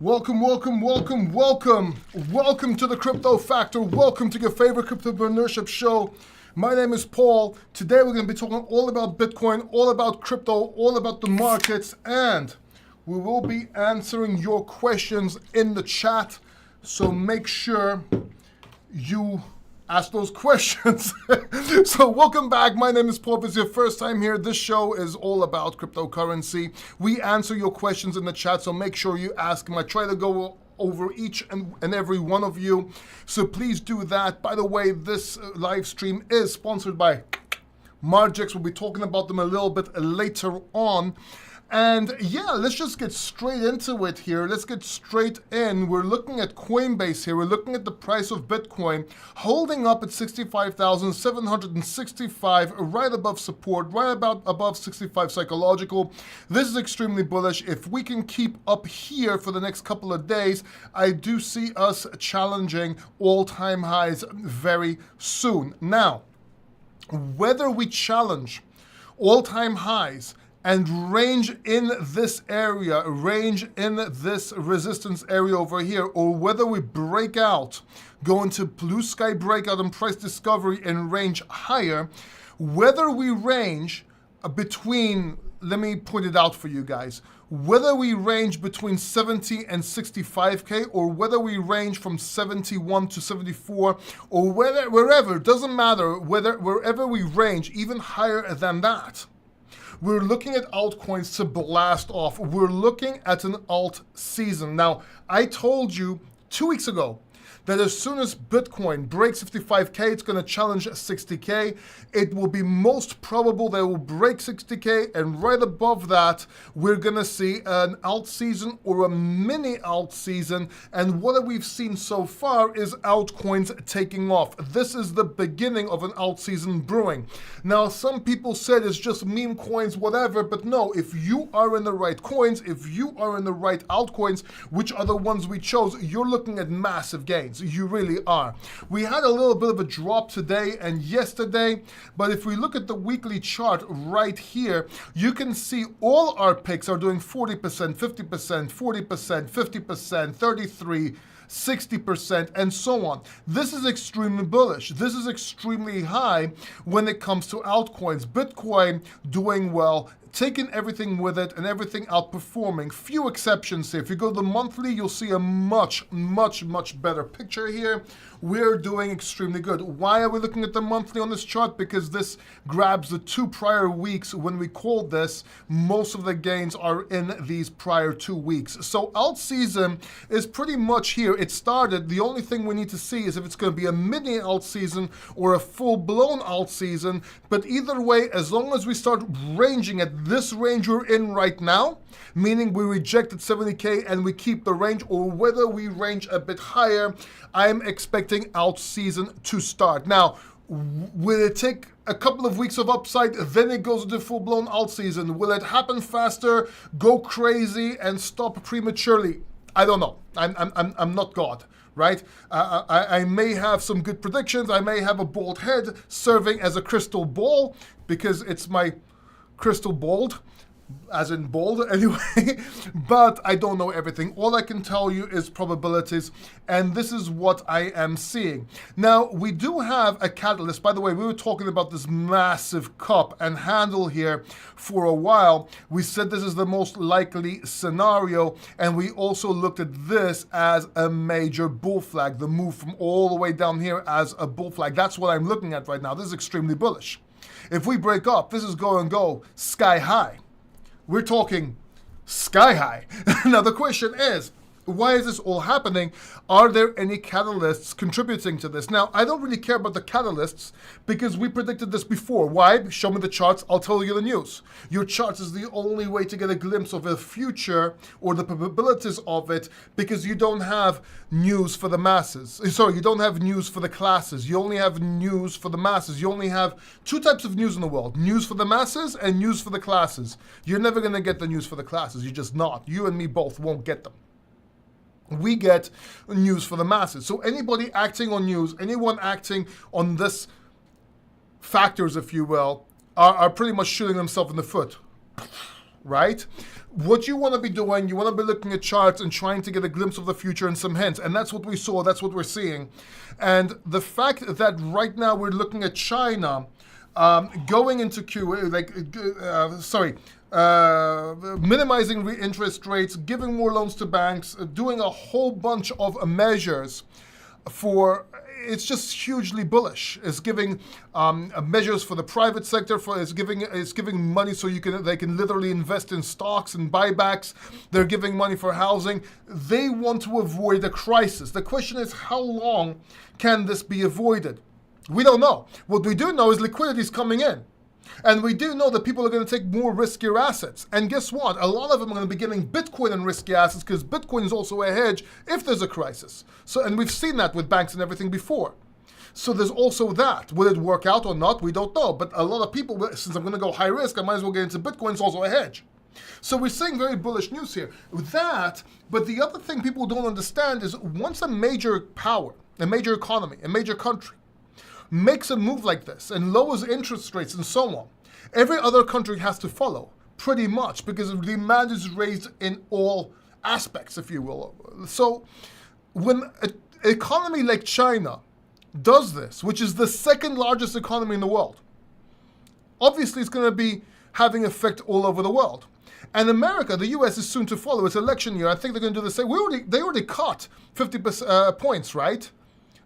Welcome to the Crypto Factor. Welcome to your favorite cryptopreneurship show. My name is Paul. Today we're going to be talking all about Bitcoin, all about crypto, all about the markets, and we will be answering your questions in the chat. So make sure you ask those questions. So welcome back. My name is Paul. If it's your first time here, this show is all about cryptocurrency. We answer your questions in the chat, so make sure you ask them. I try to go over each and every one of you, so please do that. By the way, this live stream is sponsored by Margex. We'll be talking about them a little bit later on. And yeah, let's just get straight into it here. Let's get straight in. We're looking at Coinbase here. We're looking at the price of Bitcoin holding up at 65,765, right above support, right about above 65 psychological. This is extremely bullish. If we can keep up here for the next couple of days, I do see us challenging all-time highs very soon. Now, whether we challenge all-time highs and range in this area, range in this resistance area over here, or whether we break out, go into blue sky breakout and price discovery and range higher, whether we range between, let me point it out for you guys, whether we range between 70 and 65K, or whether we range from 71 to 74, or wherever, it doesn't matter, wherever we range, even higher than that, we're looking at altcoins to blast off. We're looking at an alt season. Now, I told you 2 weeks ago that as soon as Bitcoin breaks 55K, it's going to challenge 60K. It will be most probable that it will break 60K, and right above that, we're going to see an alt season or a mini alt season. And what we've seen so far is altcoins taking off. This is the beginning of an alt season brewing. Now, some people said it's just meme coins, whatever, but no, if you are in the right coins, if you are in the right altcoins, which are the ones we chose, you're looking at massive gains. You really are. We had a little bit of a drop today and yesterday, but if we look at the weekly chart right here, you can see all our picks are doing 40%, 50%, 40%, 50%, 33%, 60%, and so on. This is extremely bullish. This is extremely high when it comes to altcoins. Bitcoin doing well, taking everything with it and everything outperforming. Few exceptions here. If you go to the monthly, you'll see a much better picture here. We're doing extremely good. Why are we looking at the monthly on this chart? Because this grabs the 2 prior weeks when we called this. Most of the gains are in these prior 2 weeks. So alt season is pretty much here. It started. The only thing we need to see is if it's going to be a mini alt season or a full-blown alt season. But either way, as long as we start ranging at this range we're in right now, meaning we rejected 70K and we keep the range, or whether we range a bit higher, I'm expecting alt season to start. Now, will it take a couple of weeks of upside, then it goes into full-blown alt season? Will it happen faster, go crazy, and stop prematurely? I don't know. I'm not God, right? I may have some good predictions. I may have a bald head serving as a crystal ball because it's my crystal bald, as in bold anyway, but I don't know everything. All I can tell you is probabilities, and this is what I am seeing. Now, we do have a catalyst. By the way, we were talking about this massive cup and handle here for a while. We said this is the most likely scenario, and we also looked at this as a major bull flag, the move from all the way down here as a bull flag. That's what I'm looking at right now. This is extremely bullish. If we break up, this is going to go sky high. We're talking sky high. Now the question is, why is this all happening? Are there any catalysts contributing to this? Now, I don't really care about the catalysts because we predicted this before. Why? Show me the charts, I'll tell you the news. Your charts is the only way to get a glimpse of the future or the probabilities of it, because you don't have news for the masses. Sorry, you don't have news for the classes. You only have news for the masses. You only have 2 types of news in the world: news for the masses and news for the classes. You're never going to get the news for the classes. You're just not. You and me both won't get them. We get news for the masses. So anybody acting on news, anyone acting on this factors, if you will, are pretty much shooting themselves in the foot, right? What you want to be doing, you want to be looking at charts and trying to get a glimpse of the future and some hints. And that's what we saw, that's what we're seeing. And the fact that right now we're looking at China going into minimizing interest rates, giving more loans to banks, doing a whole bunch of measures for, it's just hugely bullish. It's giving measures for the private sector. It's giving money so they can literally invest in stocks and buybacks. They're giving money for housing. They want to avoid a crisis. The question is, how long can this be avoided? We don't know. What we do know is liquidity is coming in. And we do know that people are going to take more riskier assets. And guess what? A lot of them are going to be getting Bitcoin and risky assets because Bitcoin is also a hedge if there's a crisis. And we've seen that with banks and everything before. So there's also that. Will it work out or not? We don't know. But a lot of people, since I'm going to go high risk, I might as well get into Bitcoin. It's also a hedge. So we're seeing very bullish news here. That, but the other thing people don't understand is once a major power, a major economy, a major country, makes a move like this and lowers interest rates and so on, every other country has to follow, pretty much, because demand is raised in all aspects, if you will. So when an economy like China does this, which is the second largest economy in the world, obviously it's going to be having effect all over the world. And America, the US, is soon to follow. It's election year. I think they're going to do the same. They already cut 50 points, right?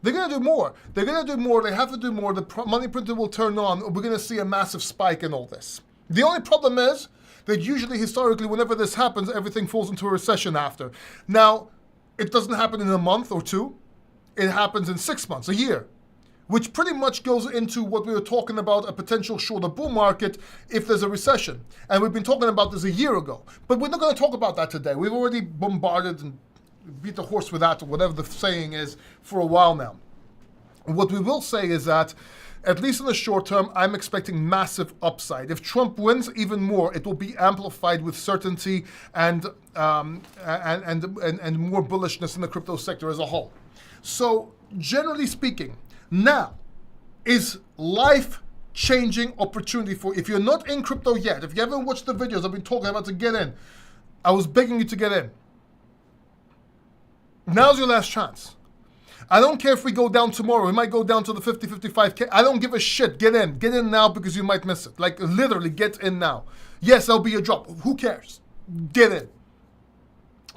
They're going to do more. They have to do more. The money printer will turn on. We're going to see a massive spike in all this. The only problem is that usually, historically, whenever this happens, everything falls into a recession after. Now, it doesn't happen in a month or two. It happens in 6 months, a year, which pretty much goes into what we were talking about, a potential shorter bull market if there's a recession. And we've been talking about this a year ago. But we're not going to talk about that today. We've already bombarded and beat the horse with that, or whatever the saying is, for a while now. What we will say is that, at least in the short term, I'm expecting massive upside. If Trump wins, even more, it will be amplified with certainty and more bullishness in the crypto sector as a whole. So, generally speaking, now is life-changing opportunity for, if you're not in crypto yet, if you haven't watched the videos I've been talking about to get in, I was begging you to get in. Now's your last chance. I don't care if we go down tomorrow. We might go down to the 50, 55K. I don't give a shit. Get in. Get in now because you might miss it. Like, literally, get in now. Yes, there'll be a drop. Who cares? Get in.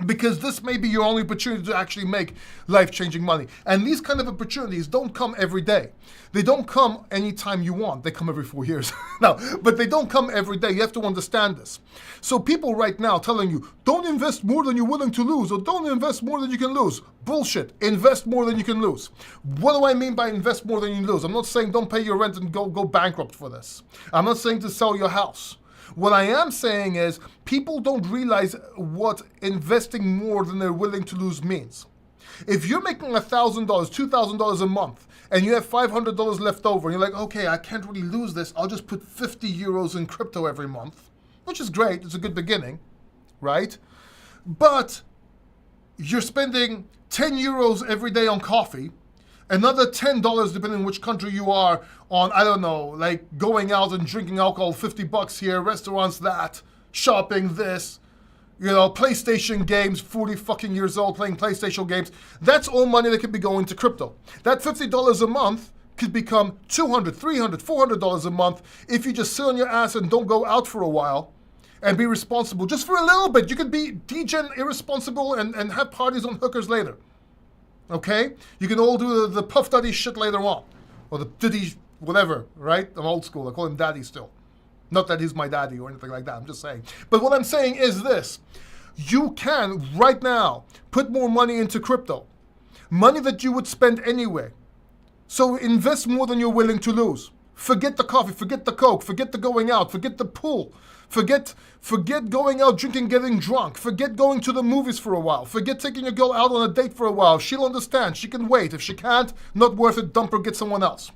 Because this may be your only opportunity to actually make life-changing money. And these kind of opportunities don't come every day. They don't come anytime you want. They come every 4 years. No, but they don't come every day. You have to understand this. So people right now telling you, don't invest more than you're willing to lose, or don't invest more than you can lose. Bullshit. Invest more than you can lose. What do I mean by invest more than you lose? I'm not saying don't pay your rent and go bankrupt for this. I'm not saying to sell your house. What I am saying is people don't realize what investing more than they're willing to lose means. If you're making $1,000, $2,000 a month, and you have $500 left over, and you're like, okay, I can't really lose this. I'll just put 50 euros in crypto every month, which is great. It's a good beginning, right? But you're spending 10 euros every day on coffee, another $10, depending on which country you are, on, I don't know, like going out and drinking alcohol, $50 here, restaurants that, shopping this, PlayStation games, 40 fucking years old playing PlayStation games. That's all money that could be going to crypto. That $50 a month could become $200, $300, $400 a month if you just sit on your ass and don't go out for a while and be responsible. Just for a little bit. You could be degen irresponsible and have parties on hookers later. Okay? You can all do the Puff Daddy shit later on. Or the Diddy whatever, right? I'm old school. I call him Daddy still. Not that he's my daddy or anything like that. I'm just saying. But what I'm saying is this. You can, right now, put more money into crypto. Money that you would spend anyway. So invest more than you're willing to lose. Forget the coffee, forget the Coke, forget the going out, forget the pool. Forget going out drinking, getting drunk. Forget going to the movies for a while. Forget taking your girl out on a date for a while. She'll understand. She can wait. If she can't, not worth it, dump her, get someone else.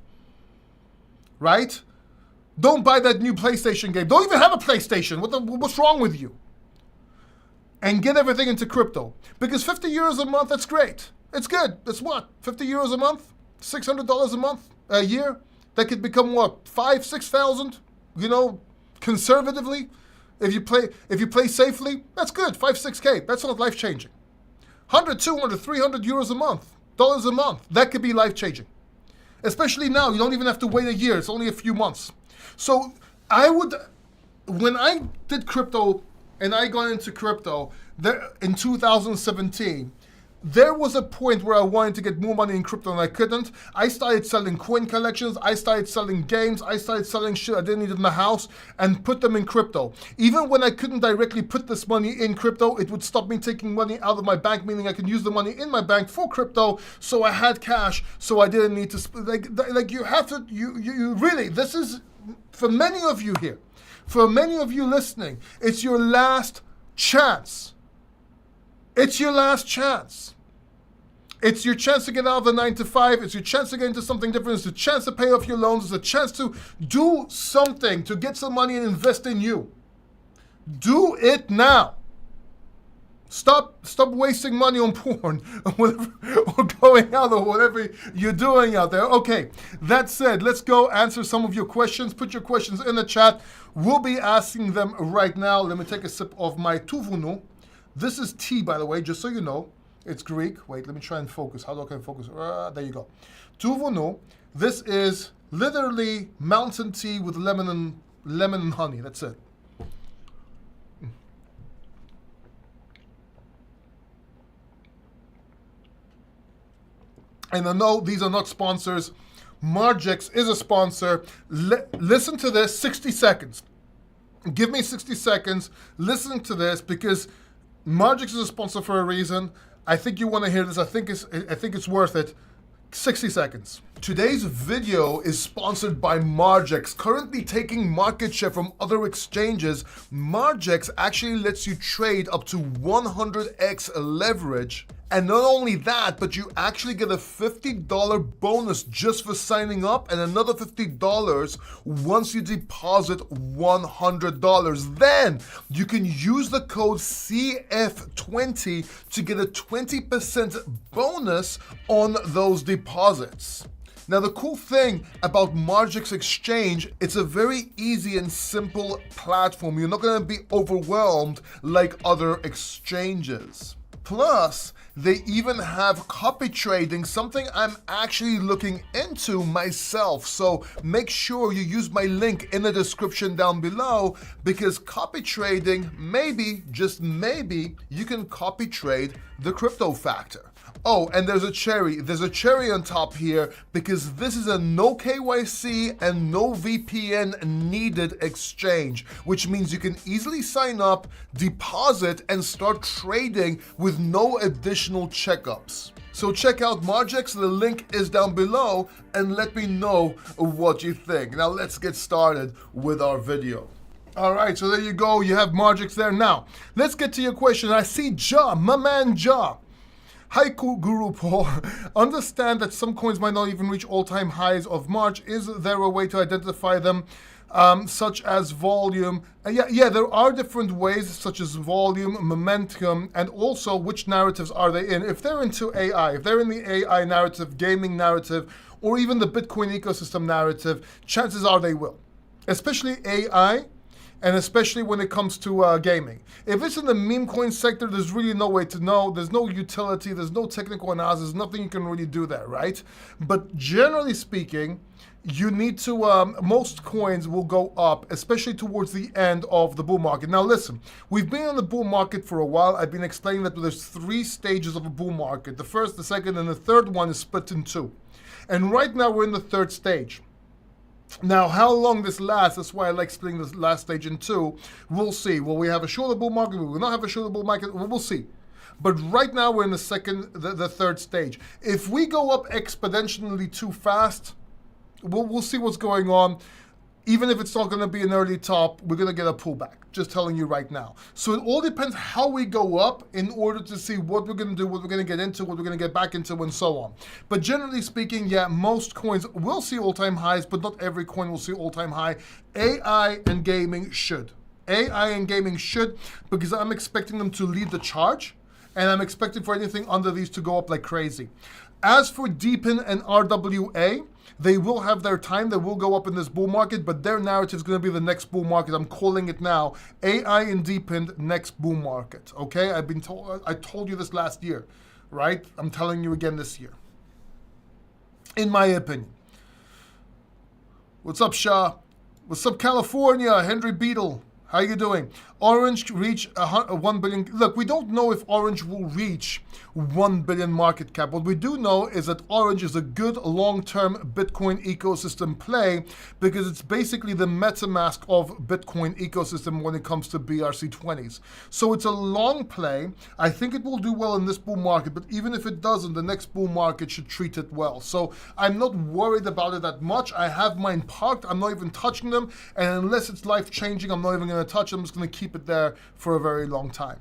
Right? Don't buy that new PlayStation game. Don't even have a PlayStation. What's wrong with you? And get everything into crypto. Because 50 euros a month, that's great. It's good. That's what? 50 euros a month? $600 a month? A year? That could become what? 5,000, 6,000? Conservatively? If you play safely, that's good. 5, 6K. That's not life changing. 100, 200, 300 euros a month, dollars a month. That could be life changing. Especially now, you don't even have to wait a year. It's only a few months. So when I did crypto and I got into crypto in 2017, there was a point where I wanted to get more money in crypto and I couldn't. I started selling coin collections. I started selling games. I started selling shit I didn't need in my house and put them in crypto. Even when I couldn't directly put this money in crypto, it would stop me taking money out of my bank, meaning I could use the money in my bank for crypto. So I had cash, so I didn't need to, like you have to, you really, this is, for many of you here, for many of you listening, it's your last chance. It's your last chance. It's your chance to get out of the 9 to 5. It's your chance to get into something different. It's a chance to pay off your loans. It's a chance to do something, to get some money and invest in you. Do it now. Stop wasting money on porn or going out or whatever you're doing out there. Okay, that said, let's go answer some of your questions. Put your questions in the chat. We'll be asking them right now. Let me take a sip of my tuvunu. This is tea, by the way, just so you know. It's Greek. Wait, let me try and focus. How do I focus? There you go. Tuvunu. This is literally mountain tea with lemon and honey. That's it. And I know these are not sponsors. Margex is a sponsor. Listen to this, 60 seconds. Give me 60 seconds. Listen to this because Margex is a sponsor for a reason. I think you want to hear this. I think it's worth it. 60 seconds. Today's video is sponsored by Margex. Currently taking market share from other exchanges, Margex actually lets you trade up to 100x leverage. And not only that, but you actually get a $50 bonus just for signing up and another $50 once you deposit $100. Then you can use the code CF20 to get a 20% bonus on those deposits. Now, the cool thing about Margex Exchange, it's a very easy and simple platform. You're not going to be overwhelmed like other exchanges. Plus, they even have copy trading, something I'm actually looking into myself. So make sure you use my link in the description down below because copy trading, maybe, just maybe, you can copy trade the crypto factor. Oh, and there's a cherry. There's a cherry on top here because this is a no KYC and no VPN needed exchange, which means you can easily sign up, deposit, and start trading with no additional checkups. So check out Margex, the link is down below, and let me know what you think. Now let's get started with our video. All right, so there you go. You have Margex there. Now, let's get to your question. I see Ja, my man Ja. Hi, Guru Paul. Understand that some coins might not even reach all-time highs of March. Is there a way to identify them, such as volume? Yeah, there are different ways, such as volume, momentum, and also which narratives are they in. If they're into AI, if they're in the AI narrative, gaming narrative, or even the Bitcoin ecosystem narrative, chances are they will. Especially AI, and especially when it comes to gaming. If it's in the meme coin sector, there's really no way to know. There's no utility, there's no technical analysis, nothing you can really do there, right? But generally speaking, you need to, most coins will go up, especially towards the end of the bull market. Now listen, we've been in the bull market for a while. I've been explaining that there's 3 stages of a bull market. The first, the second, and the third one is split in 2. And right now we're in the 3rd stage. Now, how long this lasts, that's why I like splitting this last stage in 2. We'll see. Will we have a shorter bull market? Will we not have a shorter bull market? We'll see. But right now, we're in the 3rd stage. If we go up exponentially too fast, we'll see what's going on. Even if it's not going to be an early top, we're going to get a pullback. Just telling you right now. So it all depends how we go up in order to see what we're going to do, what we're going to get into, what we're going to get back into, and so on. But generally speaking, yeah, most coins will see all-time highs, but not every coin will see all-time high. AI and gaming should. AI and gaming should, because I'm expecting them to lead the charge. and I'm expecting for anything under these to go up like crazy. As for Deepin and RWA, they will have their time. They will go up in this bull market, but their narrative is going to be the next bull market. I'm calling it now. AI and Deepin, next bull market. Okay, I told you this last year, right? I'm telling you again this year. In my opinion. What's up, Shah? What's up, California? Henry Beetle. How you doing? Orange reach 1 billion. Look, we don't know if Orange will reach 1 billion market cap. What we do know is that Orange is a good long-term Bitcoin ecosystem play because it's basically the MetaMask of Bitcoin ecosystem when it comes to BRC20s. So it's a long play. I think it will do well in this bull market, but even if it doesn't, the next bull market should treat it well. So I'm not worried about it that much. I have mine parked. I'm not even touching them. And unless it's life-changing, I'm not even going to touch them. I'm just going to keep it there for a very long time.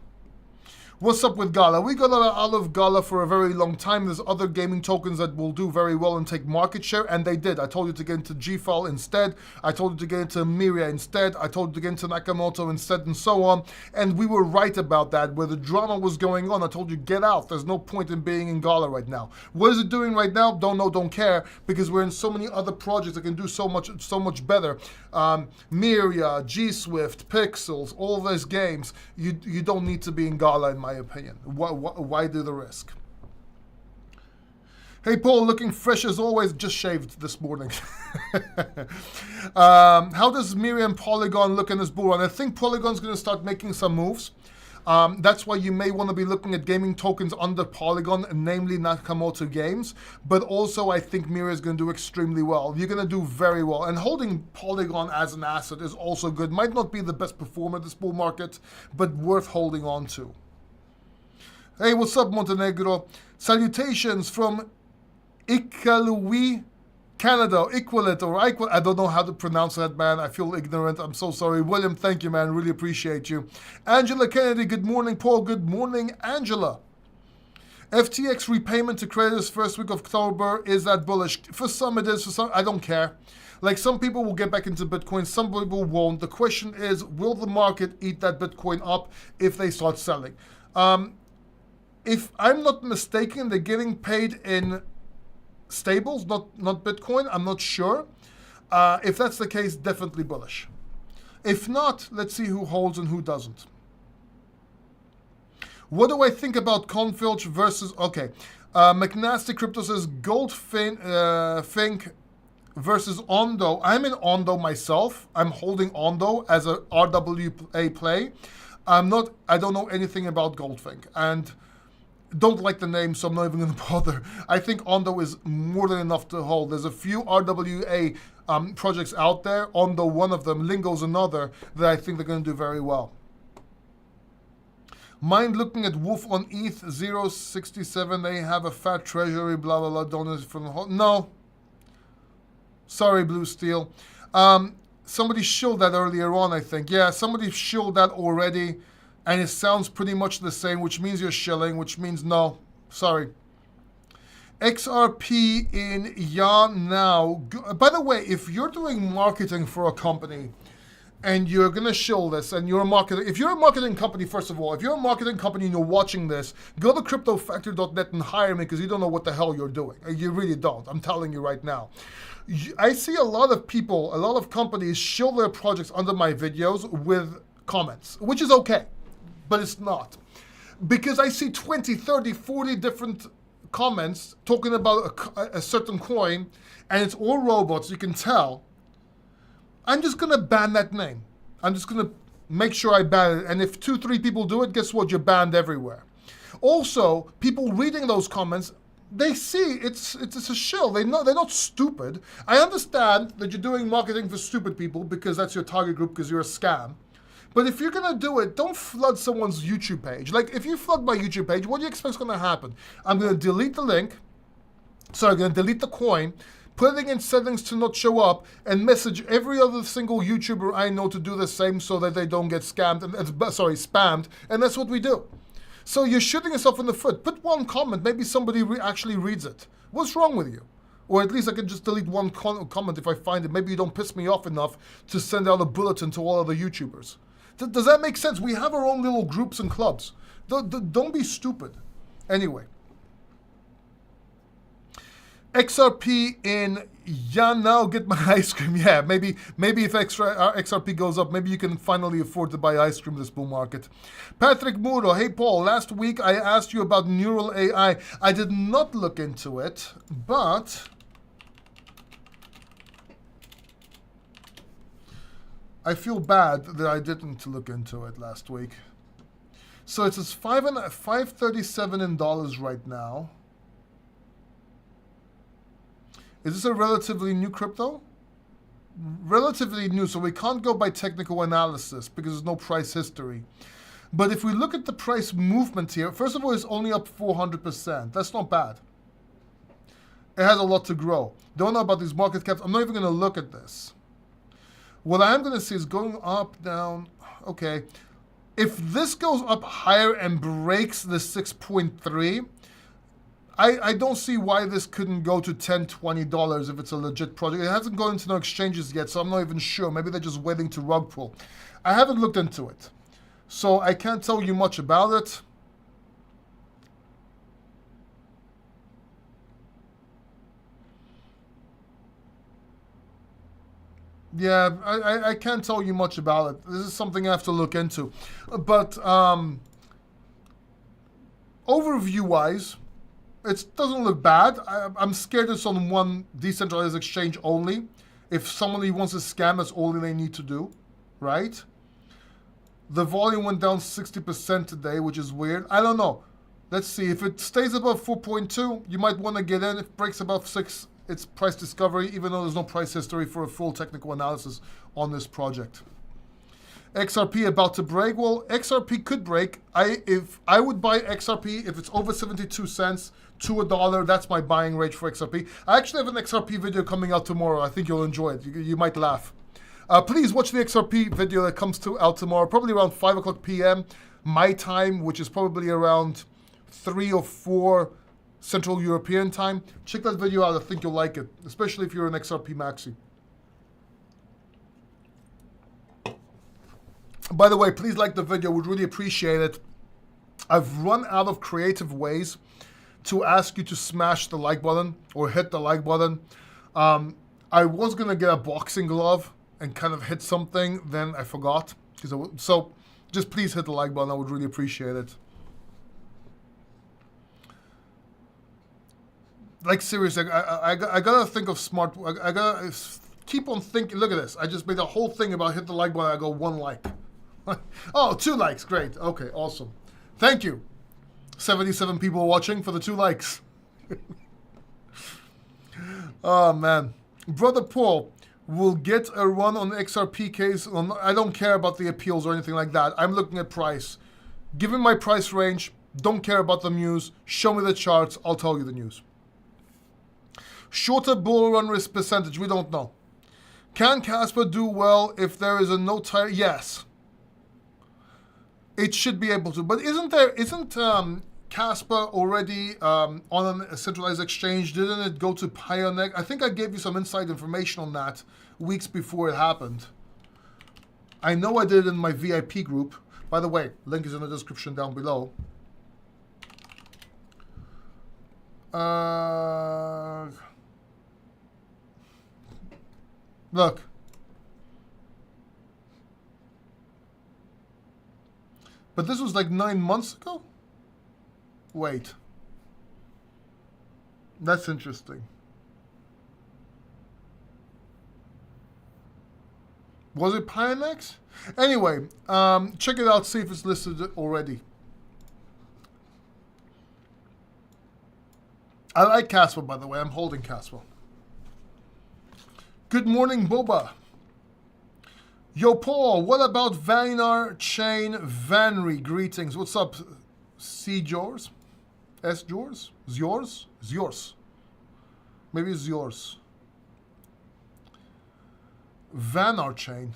What's up with Gala? We got out of Gala for a very long time. There's other gaming tokens that will do very well and take market share, and they did. I told you to get into GFAL instead. I told you to get into Miria instead. I told you to get into Nakamoto instead, and so on. And we were right about that. Where the drama was going on, I told you, get out. There's no point in being in Gala right now. What is it doing right now? Don't know, don't care, because we're in so many other projects that can do so much better. Miria, G-Swift, Pixels, all those games. You don't need to be in Gala, in my opinion. Why do the risk? Hey Paul, looking fresh as always. Just shaved this morning. How does Miriam Polygon look in this bull run? I think Polygon's going to start making some moves. That's why you may want to be looking at gaming tokens under Polygon, namely Nakamoto Games. But also, I think Miria is going to do extremely well. You're going to do very well. And holding Polygon as an asset is also good. Might not be the best performer this bull market, but worth holding on to. Hey, what's up, Montenegro? Salutations from Iqaluit, Canada. Equalit or Equal. I don't know how to pronounce that, man. I feel ignorant. I'm so sorry. William, thank you, man. Really appreciate you. Angela Kennedy, good morning, Paul. Good morning, Angela. FTX repayment to creditors first week of October. Is that bullish? For some it is. For some, I don't care. Like, some people will get back into Bitcoin. Some people won't. The question is, will the market eat that Bitcoin up if they start selling? If I'm not mistaken, they're getting paid in stables, not Bitcoin. I'm not sure. If that's the case, definitely bullish. If not, let's see who holds and who doesn't. What do I think about Confilch versus... Okay. McNasty Crypto says Goldfink versus Ondo. I'm in Ondo myself. I'm holding Ondo as a RWA play. I don't know anything about Goldfink. And... don't like the name, so I'm not even going to bother. I think Ondo is more than enough to hold. There's a few RWA projects out there. Ondo, one of them. Lingo's another that I think they're going to do very well. Mind looking at Wolf on ETH 0.67. They have a fat treasury, blah, blah, blah. Donuts from the whole... No. Sorry, Blue Steel. Somebody shilled that earlier on, I think. Yeah, somebody shilled that already. And it sounds pretty much the same, which means you're shilling, which means no. Sorry. XRP in Yan now. By the way, if you're doing marketing for a company and you're going to shill this and you're a marketing... If you're a marketing company, first of all, if you're a marketing company and you're watching this, go to cryptofactor.net and hire me because you don't know what the hell you're doing. You really don't. I'm telling you right now. I see a lot of people, a lot of companies shill their projects under my videos with comments, which is okay. But it's not. Because I see 20, 30, 40 different comments talking about a certain coin, and it's all robots, you can tell. I'm just going to ban that name. I'm just going to make sure I ban it. And if 2, 3 people do it, guess what? You're banned everywhere. Also, people reading those comments, they see it's a shill. They're not stupid. I understand that you're doing marketing for stupid people because that's your target group because you're a scam. But if you're going to do it, don't flood someone's YouTube page. Like, if you flood my YouTube page, what do you expect is going to happen? I'm going to delete the link. So I'm going to delete the coin, put it in settings to not show up, and message every other single YouTuber I know to do the same so that they don't get spammed. And that's what we do. So you're shooting yourself in the foot. Put one comment. Maybe somebody actually reads it. What's wrong with you? Or at least I can just delete one comment if I find it. Maybe you don't piss me off enough to send out a bulletin to all other YouTubers. Does that make sense? We have our own little groups and clubs. Don't be stupid. Anyway. XRP in now get my ice cream. Yeah, maybe if XRP goes up, maybe you can finally afford to buy ice cream this bull market. Patrick Muro, hey Paul, last week I asked you about neural AI. I did not look into it, but I feel bad that I didn't look into it last week. So it's $5.37 in dollars right now. Is this a relatively new crypto? Relatively new, so we can't go by technical analysis because there's no price history. But if we look at the price movement here, first of all, it's only up 400%. That's not bad. It has a lot to grow. Don't know about these market caps. I'm not even going to look at this. What I am going to see is going up, down. Okay. If this goes up higher and breaks the 6.3, I don't see why this couldn't go to $10, $20 if it's a legit project. It hasn't gone into no exchanges yet, so I'm not even sure. Maybe they're just waiting to rug pull. I haven't looked into it, so I can't tell you much about it. Yeah, I can't tell you much about it. This is something I have to look into. But overview-wise, it doesn't look bad. I'm scared it's on one decentralized exchange only. If somebody wants to scam, that's all they need to do, right? The volume went down 60% today, which is weird. I don't know. Let's see. If it stays above 4.2, you might want to get in. If it breaks above 6, it's price discovery, even though there's no price history for a full technical analysis on this project. XRP about to break. Well, XRP could break. If I would buy XRP if it's over 72 cents to $1. That's my buying rate for XRP. I actually have an XRP video coming out tomorrow. I think you'll enjoy it. You might laugh. Please watch the XRP video that comes out tomorrow, probably around 5 o'clock p.m. my time, which is probably around 3 or 4 Central European time. Check that video out. I think you'll like it, especially if you're an XRP maxi. By the way, please like the video. Would really appreciate it. I've run out of creative ways to ask you to smash the like button or hit the like button. I was going to get a boxing glove and kind of hit something, then I forgot. So just please hit the like button. I would really appreciate it. Like seriously, I gotta think of smart. I gotta keep on thinking. Look at this. I just made a whole thing about hit the like button. I go 1 like. Oh, 2 likes. Great. Okay, awesome. Thank you. 77 people watching for the 2 likes. Oh man, brother Paul will get a run on the XRP case. I don't care about the appeals or anything like that. I'm looking at price. Give me my price range. Don't care about the news. Show me the charts. I'll tell you the news. Shorter bull run risk percentage, we don't know. Can Casper do well if there is a no tire? Yes. It should be able to. But isn't Casper already on a centralized exchange? Didn't it go to Pioneer? I think I gave you some inside information on that weeks before it happened. I know I did it in my VIP group. By the way, link is in the description down below. Look. But this was like 9 months ago? Wait. That's interesting. Was it Pionex? Anyway, check it out, see if it's listed already. I like Casper, by the way. I'm holding Casper. Good morning, Boba. Yo, Paul, what about Vanar Chain Vanry? Greetings. What's up, C. Jors? S. Jors? Zyours? Zyours. Maybe it's yours. Vanar Chain.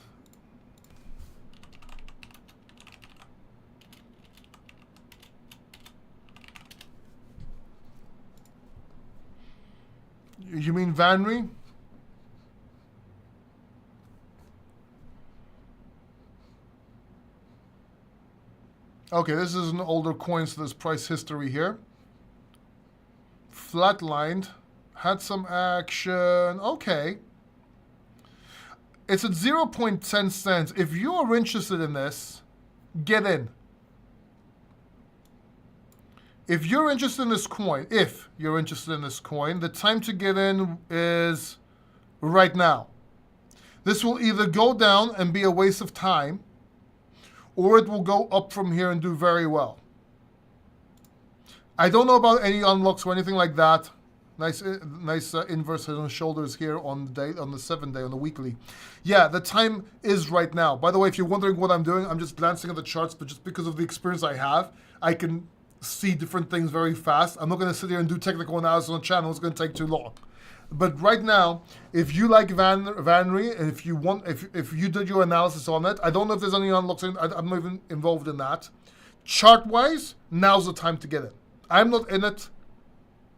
You mean Vanry? Okay, this is an older coin, so there's price history here. Flatlined. Had some action. Okay. It's at 0.10 cents. If you are interested in this, get in. If you're interested in this coin, the time to get in is right now. This will either go down and be a waste of time, or it will go up from here and do very well. I don't know about any unlocks or anything like that. Nice inverse head and shoulders here on the 7 day, on the weekly. Yeah, the time is right now. By the way, if you're wondering what I'm doing, I'm just glancing at the charts, but just because of the experience I have, I can see different things very fast. I'm not going to sit here and do technical analysis on the channel. It's going to take too long. But right now, if you like Vanry, and if you did your analysis on it, I don't know if there's any unlocks. I'm not even involved in that. Chart-wise, now's the time to get it. I'm not in it.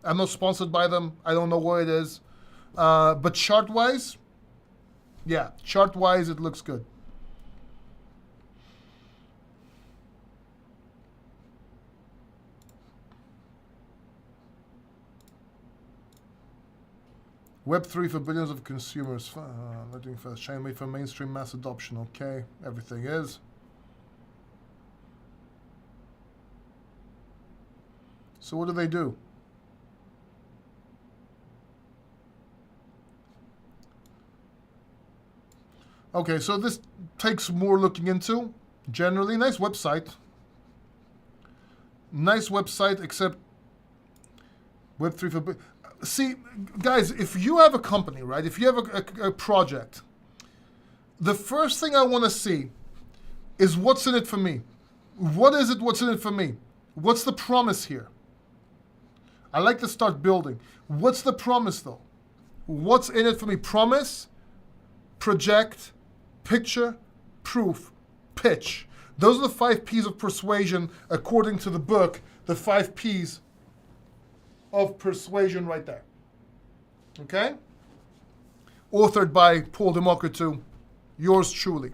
I'm not sponsored by them. I don't know what it is. But chart-wise, yeah, chart-wise, it looks good. Web3 for billions of consumers. Letting fast. China made for mainstream mass adoption. Okay, everything is. So what do they do? Okay, so this takes more looking into. Generally, nice website. Nice website, except Web3 for... See, guys, if you have a company, right? If you have a project, the first thing I want to see is what's in it for me. What is it? What's in it for me? What's the promise here? I like to start building. What's the promise, though? What's in it for me? Promise, project, picture, proof, pitch. Those are the 5 P's of persuasion, according to the book, the 5 P's of persuasion right there. Okay? Authored by Paul Democritou, yours truly.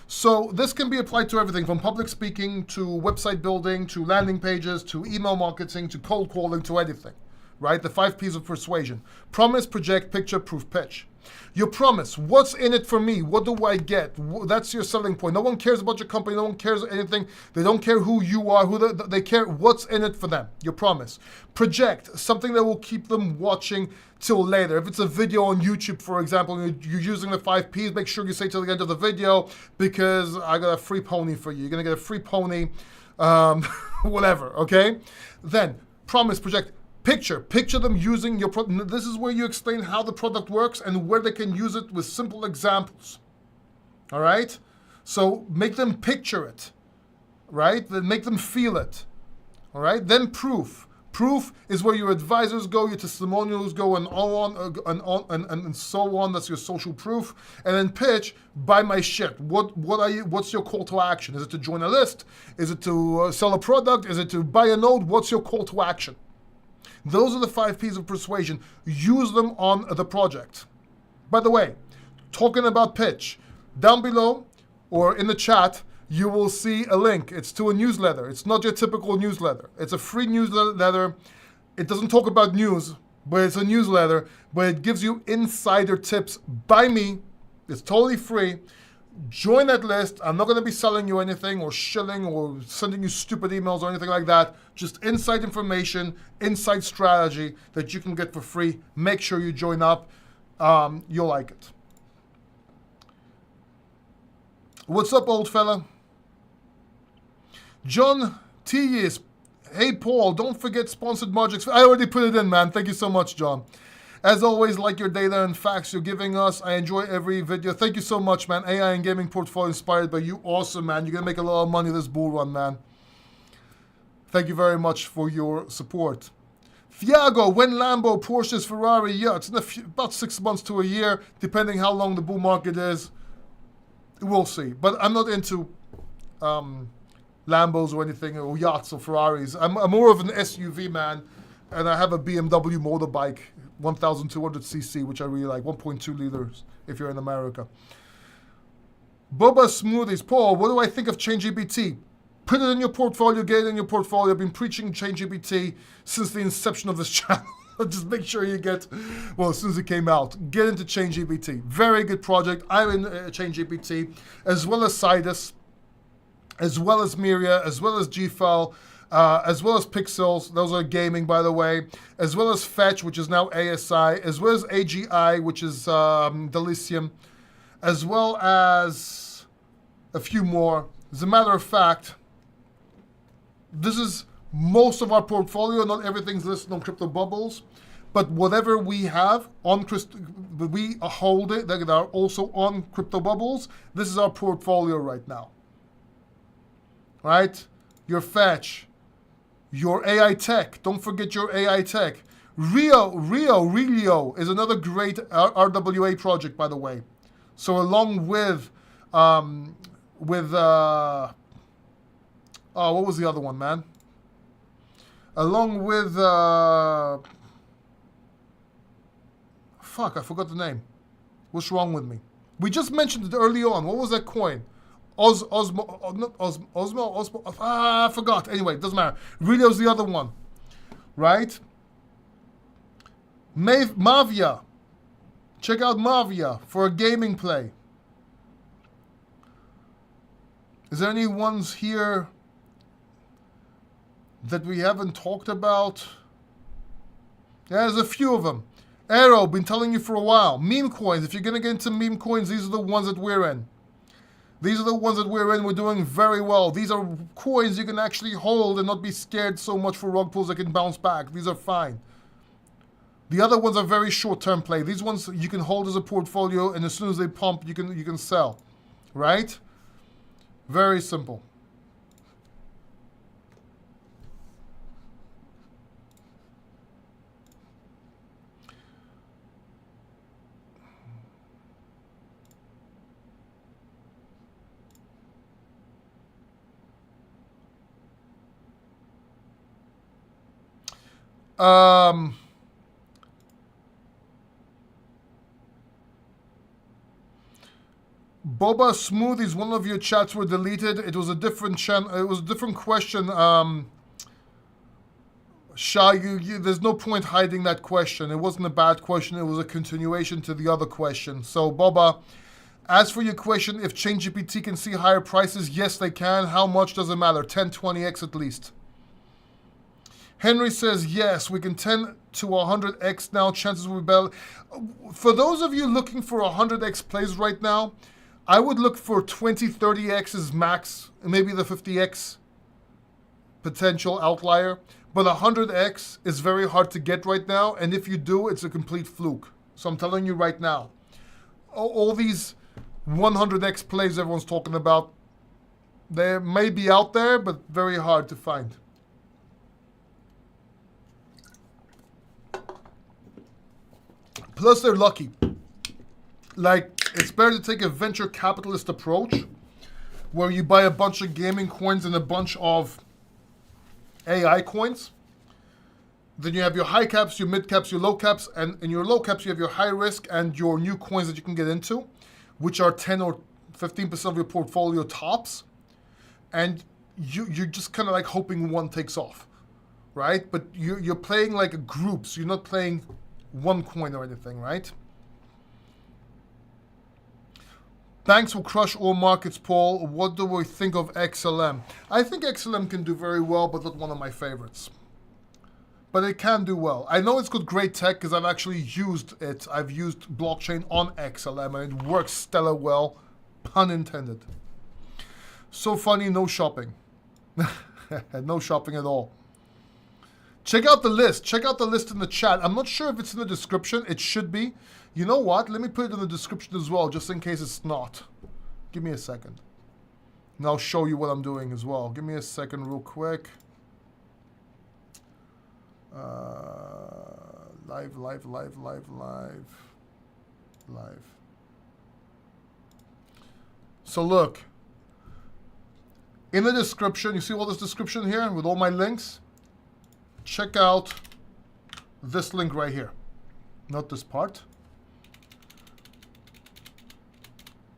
So this can be applied to everything from public speaking to website building to landing pages to email marketing to cold calling to anything. Right? The 5 P's of persuasion. Promise, project, picture, proof, pitch. Your promise. What's in it for me? What do I get? That's your selling point. No one cares about your company. No one cares anything. They don't care who you are. They care what's in it for them. Your promise. Project. Something that will keep them watching till later. If it's a video on YouTube, for example, and you're using the 5 P's, make sure you say till the end of the video, because I got a free pony for you. You're going to get a free pony, whatever, okay? Then, promise, project. Picture them using your product. This is where you explain how the product works and where they can use it with simple examples. All right? So make them picture it, right? Then make them feel it. All right? Then proof. Proof is where your advisors go, your testimonials go, and and so on. That's your social proof. And then pitch, buy my shit. What's your call to action? Is it to join a list? Is it to sell a product? Is it to buy a node? What's your call to action? Those are the 5 P's of persuasion. Use them on the project. By the way, talking about pitch, down below or in the chat, you will see a link. It's to a newsletter. It's not your typical newsletter. It's a free newsletter. It doesn't talk about news, but it's a newsletter, but it gives you insider tips by me. It's totally free. Join that list. I'm not going to be selling you anything or shilling or sending you stupid emails or anything like that. Just inside information, inside strategy that you can get for free. Make sure you join up. You'll like it. What's up, old fella? John T. is, hey, Paul, don't forget sponsored Magics. I already put it in, man. Thank you so much, John. As always, like your data and facts you're giving us. I enjoy every video. Thank you so much, man. AI and gaming portfolio inspired by you. Awesome, man. You're going to make a lot of money this bull run, man. Thank you very much for your support. Thiago, when Lambo, Porsches, Ferrari, yeah, it's in about 6 months to a year, depending how long the bull market is. We'll see. But I'm not into Lambos or anything, or yachts or Ferraris. I'm more of an SUV man, and I have a BMW motorbike. 1,200cc, which I really like, 1.2 liters if you're in America. Boba Smoothies, Paul, what do I think of ChangeGPT? Put it in your portfolio, get it in your portfolio. I've been preaching ChangeGPT since the inception of this channel. Just make sure you get, well, as soon as it came out, get into ChangeGPT. Very good project. I'm in ChangeGPT, as well as Sidus, as well as Miria, as well as GFile, as well as Pixels. Those are gaming, by the way. As well as Fetch, which is now ASI, as well as AGI, which is Delicium, as well as a few more. As a matter of fact, this is most of our portfolio. Not everything's listed on Crypto Bubbles, but whatever we have on we hold it, that are also on Crypto Bubbles. This is our portfolio right now. Right? Your Fetch, your AI Tech. Don't forget your AI Tech. Relio is another great RWA project, by the way. So along with what was the other one, man? Along with fuck, I forgot the name. What's wrong with me? We just mentioned it early on. What was that coin? Osmo. I forgot. Anyway, it doesn't matter. Relio's the other one, right? Mavia. Check out Mavia for a gaming play. Is there any ones here that we haven't talked about? Yeah, there's a few of them. Arrow, been telling you for a while. Meme coins. If you're going to get into meme coins, these are the ones that we're in. These are the ones that we're in. We're doing very well. These are coins you can actually hold and not be scared so much for rug pulls that can bounce back. These are fine. The other ones are very short-term play. These ones you can hold as a portfolio, and as soon as they pump, you can sell. Right? Very simple. Boba Smoothies, one of your chats were deleted. It was a different channel. It was a different question. Shah, there's no point hiding that question. It wasn't a bad question. It was a continuation to the other question. So, Boba, as for your question, if ChangeGPT can see higher prices, yes, they can. How much does it matter? 10, 20x at least. Henry says, yes, we can 10 to 100x now. Chances will be better. For those of you looking for 100x plays right now, I would look for 20, 30x is max, maybe the 50x potential outlier. But 100x is very hard to get right now. And if you do, it's a complete fluke. So I'm telling you right now, all these 100x plays everyone's talking about, they may be out there, but very hard to find. Plus, they're lucky. Like, it's better to take a venture capitalist approach where you buy a bunch of gaming coins and a bunch of AI coins. Then you have your high caps, your mid caps, your low caps, and in your low caps you have your high risk and your new coins that you can get into, which are 10 or 15% of your portfolio tops. And you're just kind of like hoping one takes off, right? But you're playing like a group, so you're not playing one coin or anything, right? Banks will crush all markets, Paul. What do we think of XLM? I think XLM can do very well, but not one of my favorites. But it can do well. I know it's got great tech because I've actually used it. I've used blockchain on XLM and it works stellar well. Pun intended. So funny, no shopping. No shopping at all. Check out the list. Check out the list in the chat. I'm not sure if it's in the description. It should be. You know what? Let me put it in the description as well, just in case it's not. Give me a second. And I'll show you what I'm doing as well. Give me a second real quick. Live. So look. In the description, you see all this description here with all my links? Check out this link right here. Not this part.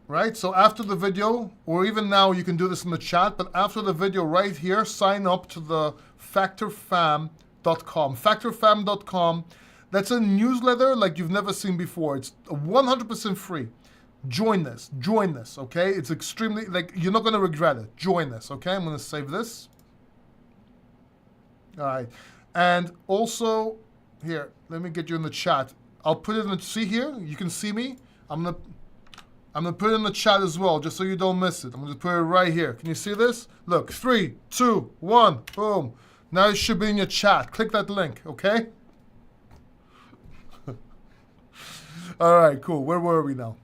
right? So after the video, or even now, you can do this in the chat, but after the video right here, sign up to the factorfam.com. Factorfam.com, that's a newsletter like you've never seen before. It's 100% free. Join this, okay? It's extremely, like, you're not gonna regret it. Join this, okay? I'm gonna save this. All right, and also, here, let me get you in the chat. I'll put it in the, see here, you can see me. I'm gonna put it in the chat as well, just so you don't miss it. I'm gonna put it right here. Can you see this? Look, 3, 2, 1, boom. Now it should be in your chat. Click that link, okay? All right, cool. Where were we now?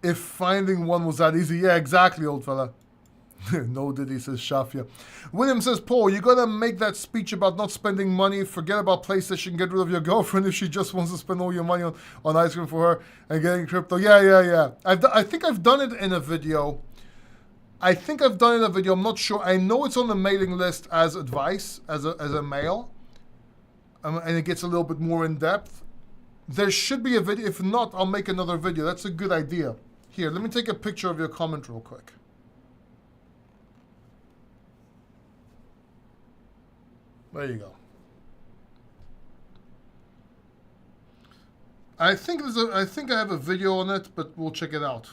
If finding one was that easy. Yeah, exactly, old fella. No diddy, says Shafia. William says, Paul, you gotta make that speech about not spending money. Forget about PlayStation. Get rid of your girlfriend if she just wants to spend all your money on ice cream for her and getting crypto. Yeah. I think I've done it in a video. I'm not sure. I know it's on the mailing list as advice, as a mail. And it gets a little bit more in depth. There should be a video. If not, I'll make another video. That's a good idea. Here, let me take a picture of your comment real quick. There you go. I think I have a video on it, but we'll check it out.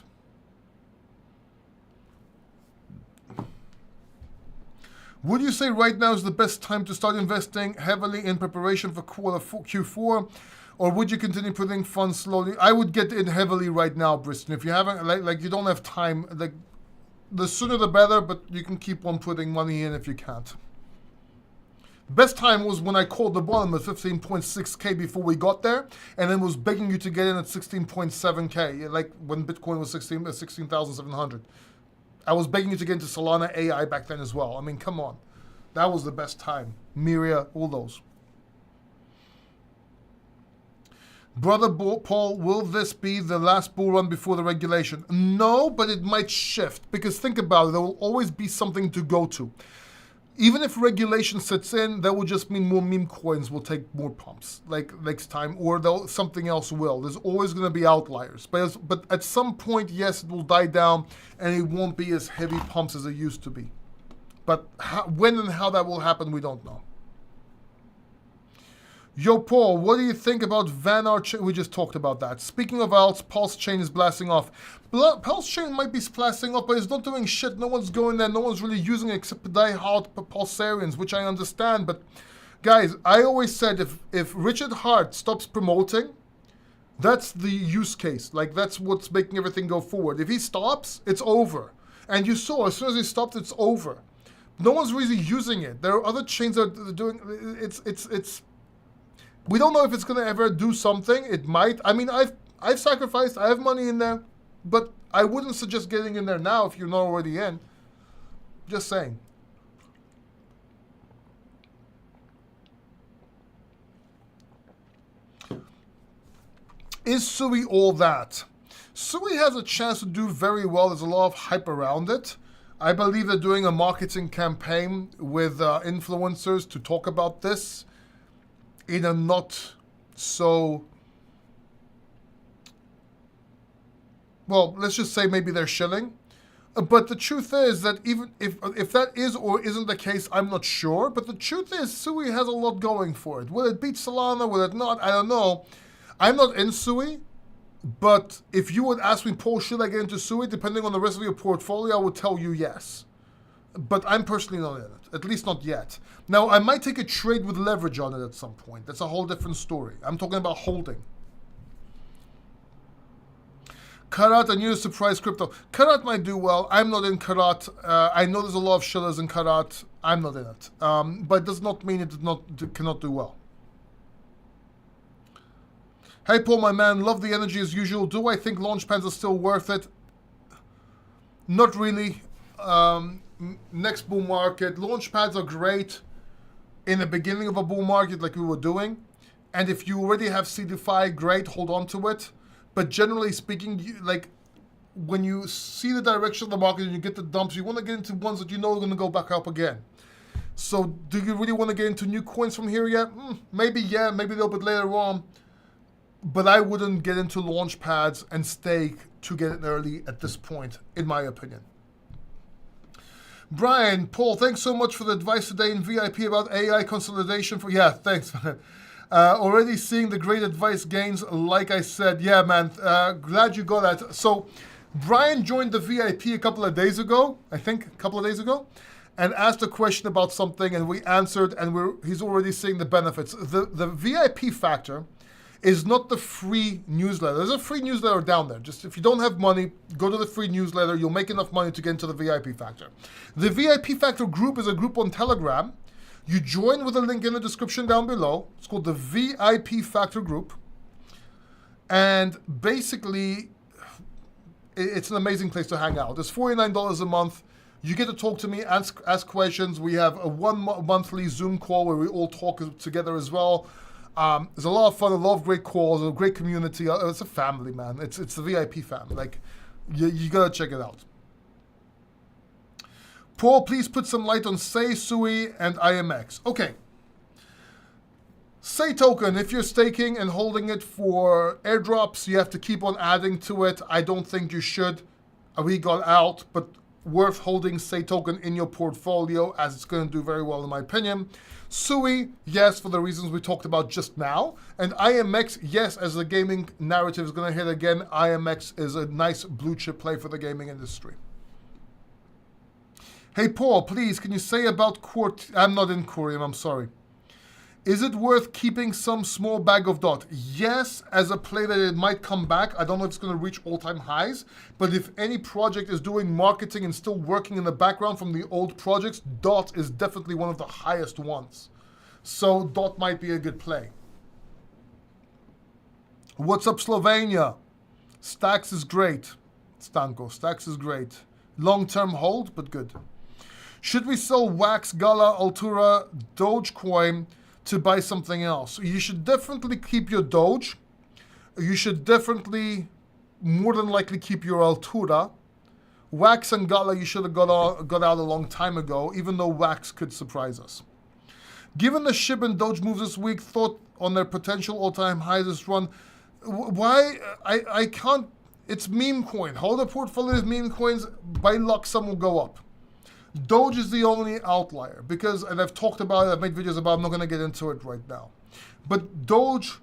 Would you say right now is the best time to start investing heavily in preparation for Q4? Or would you continue putting funds slowly? I would get in heavily right now, Briston. If you haven't, like you don't have time, like the sooner the better, but you can keep on putting money in if you can't. Best time was when I called the bottom at 15.6K before we got there, and then was begging you to get in at 16.7K, like when Bitcoin was 16,700. I was begging you to get into Solana AI back then as well. I mean, come on. That was the best time. Miria, all those. Brother Paul, will this be the last bull run before the regulation? No, but it might shift. Because think about it, there will always be something to go to. Even if regulation sets in, that will just mean more meme coins will take more pumps, like next time, or something else will. There's always going to be outliers. But at some point, yes, it will die down, and it won't be as heavy pumps as it used to be. But when and how that will happen, we don't know. Yo, Paul, what do you think about Vanar chain? We just talked about that. Speaking of alts, Pulse chain is blasting off. Pulse chain might be blasting off, but it's not doing shit. No one's going there. No one's really using it except die-hard Pulsarians, which I understand. But guys, I always said if Richard Hart stops promoting, that's the use case. Like, that's what's making everything go forward. If he stops, it's over. And you saw, as soon as he stopped, it's over. No one's really using it. There are other chains that are doing it's. We don't know if it's going to ever do something. It might. I mean, I've sacrificed. I have money in there. But I wouldn't suggest getting in there now if you're not already in. Just saying. Is Sui all that? Sui has a chance to do very well. There's a lot of hype around it. I believe they're doing a marketing campaign with influencers to talk about this in a not so, well, let's just say maybe they're shilling. But the truth is that even if that is or isn't the case, I'm not sure. But the truth is Sui has a lot going for it. Will it beat Solana? Will it not? I don't know. I'm not in Sui. But if you would ask me, Paul, should I get into Sui? Depending on the rest of your portfolio, I would tell you yes. But I'm personally not in it, at least not yet. Now, I might take a trade with leverage on it at some point. That's a whole different story. I'm talking about holding. Karat, a new surprise crypto. Karat might do well. I'm not in Karat. I know there's a lot of shillers in Karat. I'm not in it. But it does not mean it cannot do well. Hey, Paul, my man. Love the energy as usual. Do I think launch pads are still worth it? Not really. Next bull market, launch pads are great in the beginning of a bull market like we were doing, and if you already have CDFI, great, hold on to it. But generally speaking, like when you see the direction of the market and you get the dumps, you want to get into ones that you know are going to go back up again. So do you really want to get into new coins from here yet? Maybe, yeah, maybe a little bit later on. But I wouldn't get into launch pads and stake to get in early at this point, in my opinion. Brian, Paul, thanks so much for the advice today in VIP about AI consolidation. Yeah, thanks, man. Already seeing the great advice gains, like I said. Yeah, man, glad you got that. So Brian joined the VIP a couple of days ago, I think, and asked a question about something, and we answered, and he's already seeing the benefits. The VIP factor is not the free newsletter. There's a free newsletter down there. Just if you don't have money, go to the free newsletter. You'll make enough money to get into the VIP factor. The VIP factor group is a group on Telegram. You join with a link in the description down below. It's called the VIP factor group. And basically, it's an amazing place to hang out. It's $49 a month. You get to talk to me, ask questions. We have a monthly Zoom call where we all talk together as well. There's a lot of fun, a lot of great calls, a great community. It's a family, man. It's the VIP family. Like, you gotta check it out. Paul, please put some light on Say, Sui, and IMX. Okay. Say token, if you're staking and holding it for airdrops, you have to keep on adding to it. I don't think you should. We got out, but worth holding Say token in your portfolio as it's going to do very well in my opinion. Sui, yes, for the reasons we talked about just now. And IMX, yes, as the gaming narrative is going to hit again, IMX is a nice blue chip play for the gaming industry. Hey, Paul, please, can you say about I'm not in Corium, I'm sorry. Is it worth keeping some small bag of DOT? Yes, as a play that it might come back. I don't know if it's going to reach all-time highs, but if any project is doing marketing and still working in the background from the old projects, DOT is definitely one of the highest ones. So DOT might be a good play. What's up, Slovenia? Stacks is great. Stanko, Stacks is great. Long-term hold, but good. Should we sell Wax, Gala, Altura, Dogecoin to buy something else? You should definitely keep your Doge. You should definitely, more than likely, keep your Altura. Wax and Gala you should have got out a long time ago, even though Wax could surprise us. Given the SHIB and Doge moves this week, thought on their potential all-time highs this run, why? I can't, it's meme coin. Hold a portfolio of meme coins, by luck some will go up. Doge is the only outlier because, and I've talked about it, I've made videos about it, I'm not going to get into it right now. But Doge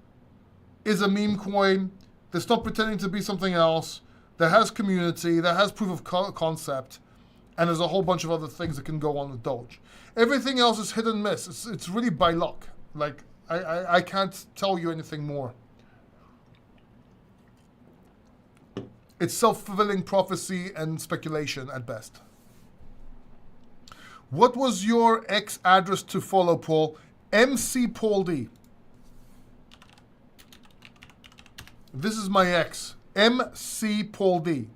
is a meme coin that's not pretending to be something else, that has community, that has proof of concept, and there's a whole bunch of other things that can go on with Doge. Everything else is hit and miss. It's really by luck. Like, I can't tell you anything more. It's self-fulfilling prophecy and speculation at best. What was your X address to follow, Paul? MC Paul D. This is my X. MC Paul D.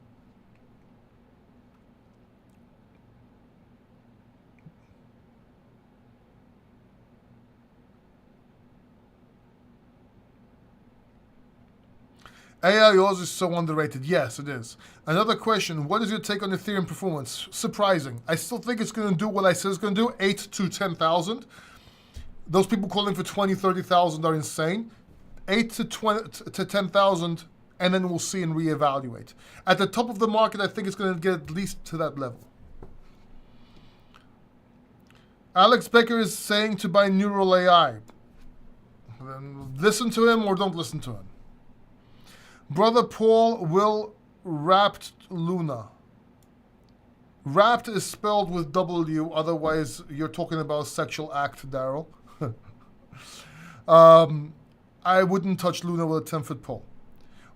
AI yours is so underrated. Yes, it is. Another question. What is your take on Ethereum performance? Surprising. I still think it's going to do what I said it's going to do, 8 to 10,000. Those people calling for 20, 30,000 are insane. 8 to 10,000, and then we'll see and reevaluate. At the top of the market, I think it's going to get at least to that level. Alex Becker is saying to buy Neural AI. Then listen to him or don't listen to him. Brother Paul will wrapped Luna. Wrapped is spelled with W, otherwise you're talking about a sexual act, Daryl. I wouldn't touch Luna with a 10-foot pole.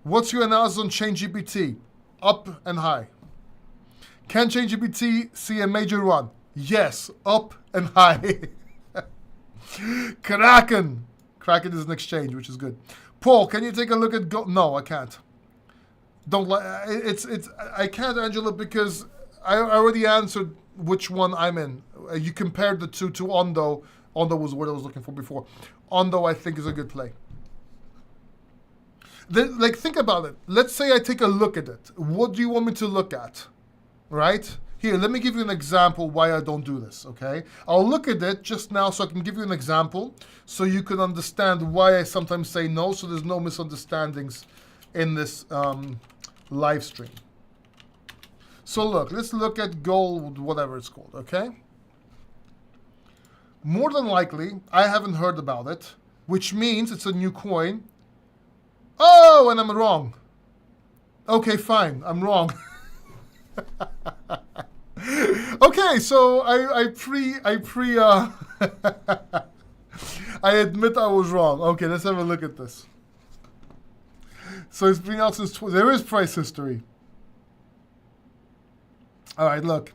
What's your analysis on ChainGPT? Up and high. Can ChainGPT see a major run? Yes, up and high. Kraken. Kraken is an exchange, which is good. Paul, can you take a look at No, I can't. Don't like I can't, Angela, because I already answered which one I'm in. You compared the two to Ondo. Ondo was what I was looking for before. Ondo, I think, is a good play. Like, think about it. Let's say I take a look at it. What do you want me to look at? Right? Here, let me give you an example why I don't do this, okay? I'll look at it just now so I can give you an example so you can understand why I sometimes say no, so there's no misunderstandings in this live stream. So look, let's look at gold, whatever it's called, okay? More than likely, I haven't heard about it, which means it's a new coin. Oh, and I'm wrong. Okay, fine, I'm wrong. Okay, so I admit I was wrong. Okay, let's have a look at this. So it's been out since there is price history. All right, look.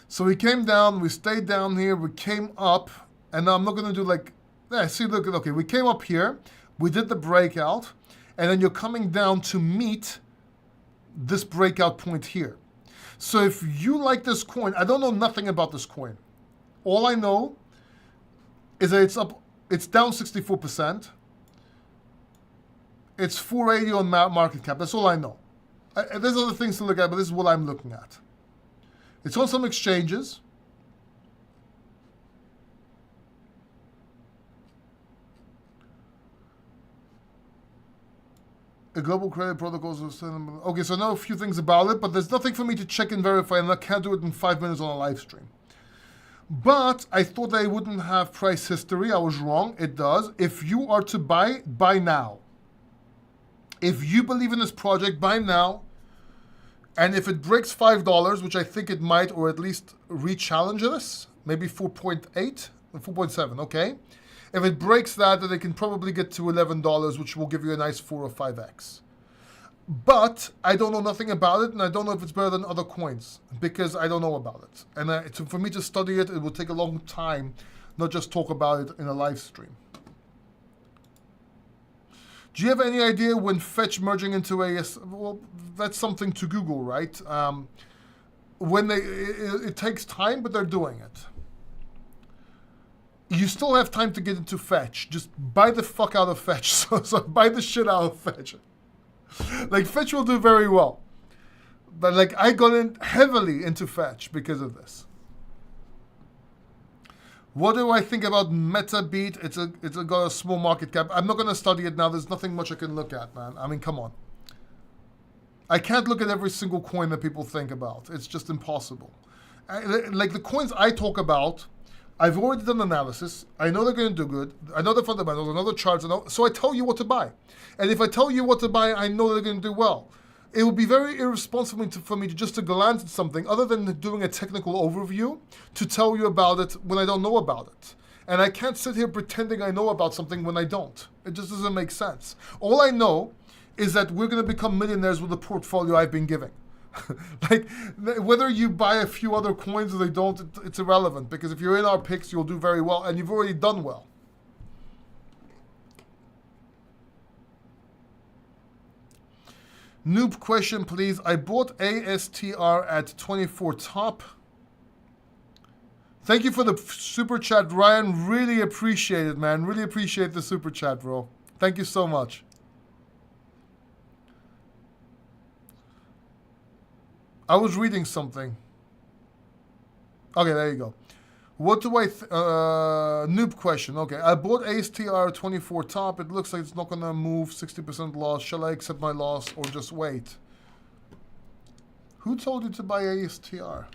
So we came down, we stayed down here, we came up, and now I'm not gonna do like, yeah, see, look, okay, we came up here, we did the breakout, and then you're coming down to meet this breakout point here. So if you like this coin, I don't know nothing about this coin. All I know is that it's down 64%. It's 480 on market cap. That's all I know. There's other things to look at, but this is what I'm looking at. It's on some exchanges. A global credit protocols. Okay, so I know a few things about it, but there's nothing for me to check and verify, and I can't do it in 5 minutes on a live stream. But I thought they wouldn't have price history. I was wrong. It does. If you are to buy now. If you believe in this project, buy now. And if it breaks $5, which I think it might, or at least re-challenge this, maybe 4.8, 4.7, okay? If it breaks that, then it can probably get to $11, which will give you a nice 4 or 5x. But I don't know nothing about it, and I don't know if it's better than other coins, because I don't know about it. And for me to study it, it will take a long time, not just talk about it in a live stream. Do you have any idea when Fetch merging into AS? Well, that's something to Google, right? When it takes time, but they're doing it. You still have time to get into Fetch. Just buy the fuck out of Fetch. So buy the shit out of Fetch. Like, Fetch will do very well. But, like, I got in heavily into Fetch because of this. What do I think about MetaBeat? It's got a small market cap. I'm not going to study it now. There's nothing much I can look at, man. I mean, come on. I can't look at every single coin that people think about. It's just impossible. Like, the coins I talk about, I've already done analysis. I know they're going to do good. I know the fundamentals. I know the charts. So I tell you what to buy. And if I tell you what to buy, I know they're going to do well. It would be very irresponsible for me to just to glance at something other than doing a technical overview to tell you about it when I don't know about it. And I can't sit here pretending I know about something when I don't. It just doesn't make sense. All I know is that we're going to become millionaires with the portfolio I've been giving. Like, whether you buy a few other coins or they don't, it's irrelevant. Because if you're in our picks, you'll do very well. And you've already done well. Noob question, please. I bought ASTR at 24 top. Thank you for the super chat, Ryan. Really appreciate it, man. Really appreciate the super chat, bro. Thank you so much. I was reading something. Okay, there you go. What do I... noob question. Okay, I bought ASTR 24 top. It looks like it's not going to move. 60% loss. Shall I accept my loss or just wait? Who told you to buy ASTR?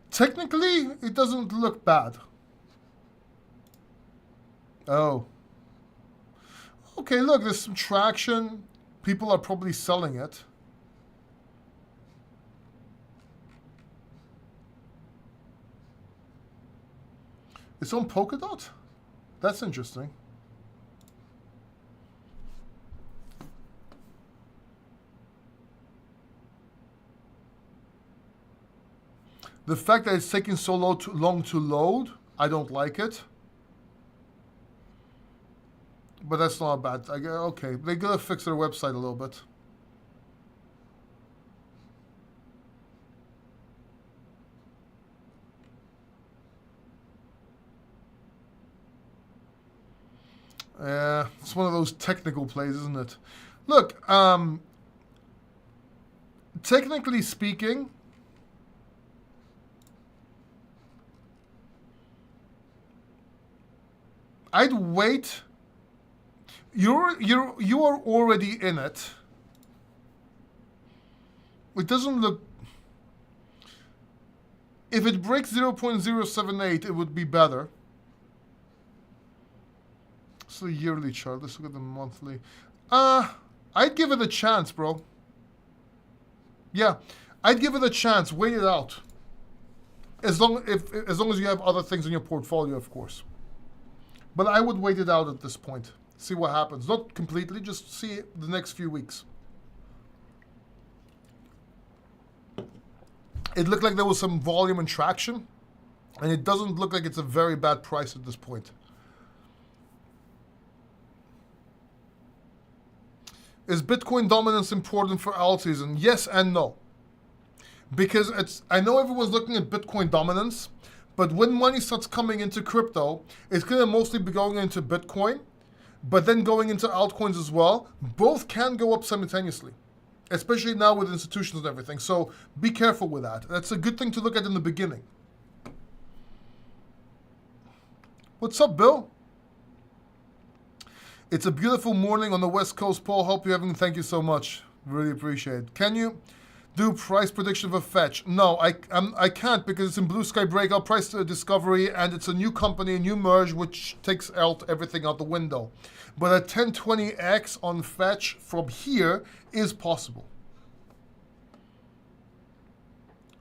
Technically, it doesn't look bad. Oh. Okay, look, there's some traction. People are probably selling it. It's on Polkadot? That's interesting. The fact that it's taking so long to load, I don't like it. But that's not bad. Okay, they gotta fix their website a little bit. It's one of those technical plays, isn't it? Look, technically speaking, I'd wait. You are already in it. It doesn't look. If it breaks 0.078, it would be better. It's the yearly chart. Let's look at the monthly. I'd give it a chance, bro. Yeah, I'd give it a chance. Wait it out. As long as you have other things in your portfolio, of course. But I would wait it out at this point. See what happens. Not completely, just see the next few weeks. It looked like there was some volume and traction, and it doesn't look like it's a very bad price at this point. Is Bitcoin dominance important for Altseason? Yes and no. Because I know everyone's looking at Bitcoin dominance, but when money starts coming into crypto, it's going to mostly be going into Bitcoin, but then going into altcoins as well. Both can go up simultaneously, especially now with institutions and everything. So be careful with that. That's a good thing to look at in the beginning. What's up, Bill? It's a beautiful morning on the West Coast, Paul. Hope you're having. Thank you so much. Really appreciate it. Can you do price prediction for Fetch? No, I can't because it's in Blue Sky Breakout Price Discovery, and it's a new company, a new merge, which takes everything out the window. But a 1020x on Fetch from here is possible.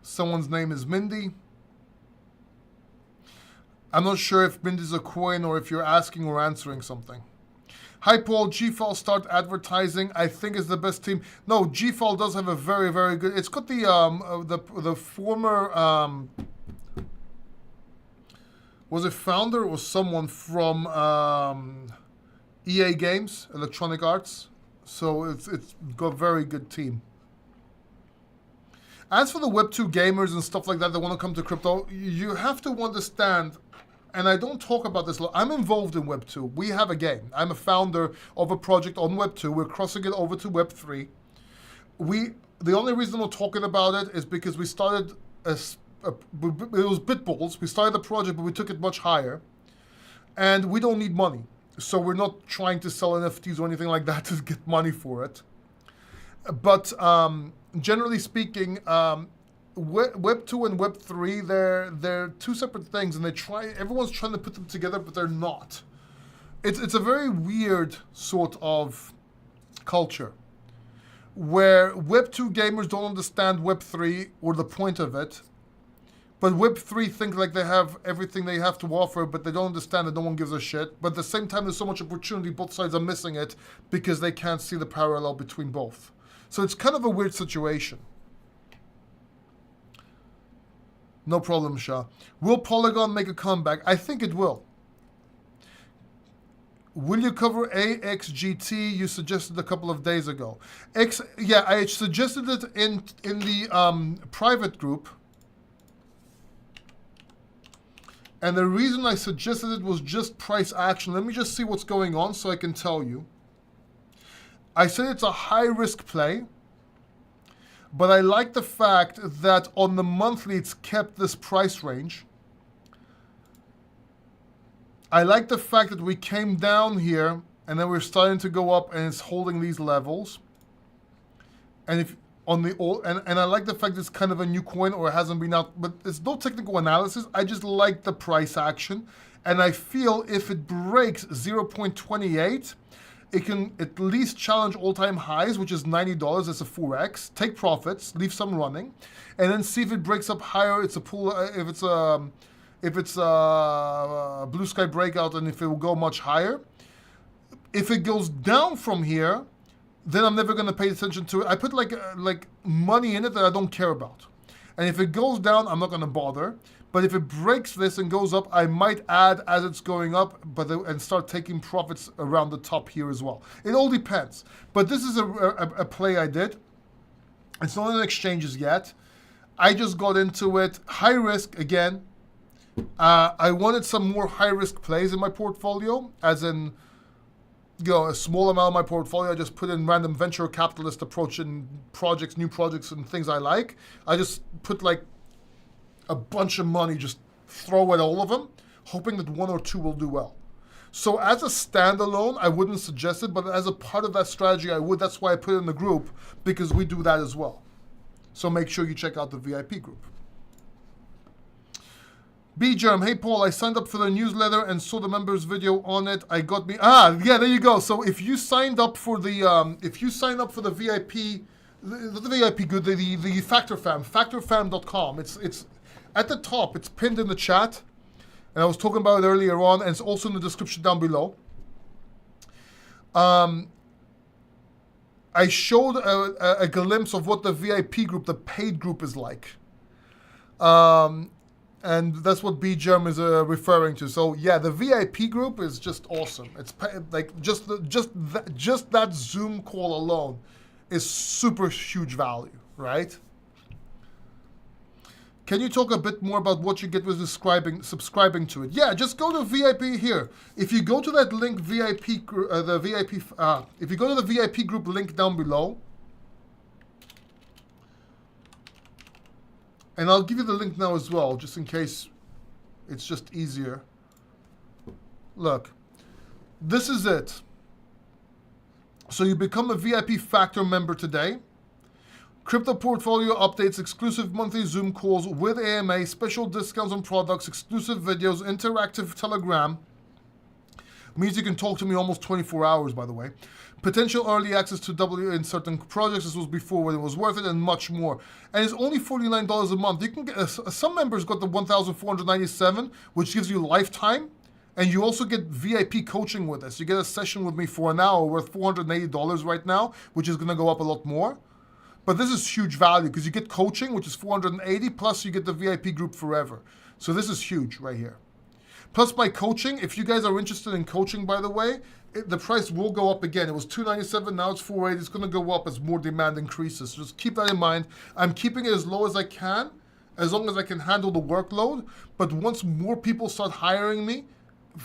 Someone's name is Mindy. I'm not sure if Mindy's a coin or if you're asking or answering something. Hi, Paul. GFAL start advertising. I think is the best team. No, GFAL does have a very, very good. It's got the former was it founder or was someone from EA Games, Electronic Arts. So it's got a very good team. As for the Web2 gamers and stuff like that want to come to crypto, you have to understand. And I don't talk about this a lot. I'm involved in Web2. We have a game. I'm a founder of a project on Web2. We're crossing it over to Web3. The only reason we're talking about it is because we started, it was Bitballs. We started the project, but we took it much higher. And we don't need money. So we're not trying to sell NFTs or anything like that to get money for it. But generally speaking, Web 2 and Web 3, they're two separate things, and everyone's trying to put them together, but they're not. It's a very weird sort of culture where Web 2 gamers don't understand Web 3 or the point of it, but Web 3 think like they have everything they have to offer, but they don't understand that no one gives a shit. But at the same time, there's so much opportunity, both sides are missing it because they can't see the parallel between both. So it's kind of a weird situation. No problem, Shah. Will Polygon make a comeback? I think it will. Will you cover AXGT? You suggested a couple of days ago. Yeah, I suggested it in the private group. And the reason I suggested it was just price action. Let me just see what's going on so I can tell you. I said it's a high-risk play. But I like the fact that on the monthly, it's kept this price range. I like the fact that we came down here, and then we're starting to go up, and it's holding these levels. And and I like the fact it's kind of a new coin, or it hasn't been out, but it's no technical analysis. I just like the price action, and I feel if it breaks 0.28. It can at least challenge all-time highs, which is $90. That's a 4x. Take profits, leave some running, and then see if it breaks up higher. It's a pool. If it's a blue sky breakout, and if it will go much higher. If it goes down from here, then I'm never going to pay attention to it. I put like money in it that I don't care about, and if it goes down, I'm not going to bother. But if it breaks this and goes up, I might add as it's going up, and start taking profits around the top here as well. It all depends. But this is a play I did. It's not in exchanges yet. I just got into it. High risk again. I wanted some more high risk plays in my portfolio, as in a small amount of my portfolio. I just put in random venture capitalist approach in projects, new projects and things I like. I just put like a bunch of money, just throw at all of them, hoping that one or two will do well. So as a standalone, I wouldn't suggest it, but as a part of that strategy, I would. That's why I put it in the group, because we do that as well. So make sure you check out the VIP group. B-Germ, hey Paul, I signed up for the newsletter and saw the members video on it. I got me, yeah, there you go. So if you signed up for the, VIP, the VIP good, the Factor Fam, factorfam.com. It's at the top. It's pinned in the chat, and I was talking about it earlier on, and it's also in the description down below. I showed a glimpse of what the VIP group, the paid group, is like. And that's what B-Germ is referring to. So yeah, the VIP group is just awesome. It's like just that Zoom call alone is super huge value, right? Can you talk a bit more about what you get with subscribing to it? Yeah, just go to VIP here. If you go to that link, if you go to the VIP group link down below, and I'll give you the link now as well, just in case it's just easier. Look, this is it. So you become a VIP Factor member today. Crypto portfolio updates, exclusive monthly Zoom calls with AMA, special discounts on products, exclusive videos, interactive Telegram. Means you can talk to me almost 24 hours, by the way. Potential early access to W in certain projects. This was before when it was worth it, and much more. And it's only $49 a month. You can get some members got the $1,497, which gives you lifetime, and you also get VIP coaching with us. You get a session with me for an hour worth $480 right now, which is going to go up a lot more. But this is huge value because you get coaching, which is $480, plus you get the VIP group forever. So this is huge right here. Plus my coaching, if you guys are interested in coaching, by the way, the price will go up again. It was $297, now it's $480. It's going to go up as more demand increases. So just keep that in mind. I'm keeping it as low as I can, as long as I can handle the workload. But once more people start hiring me,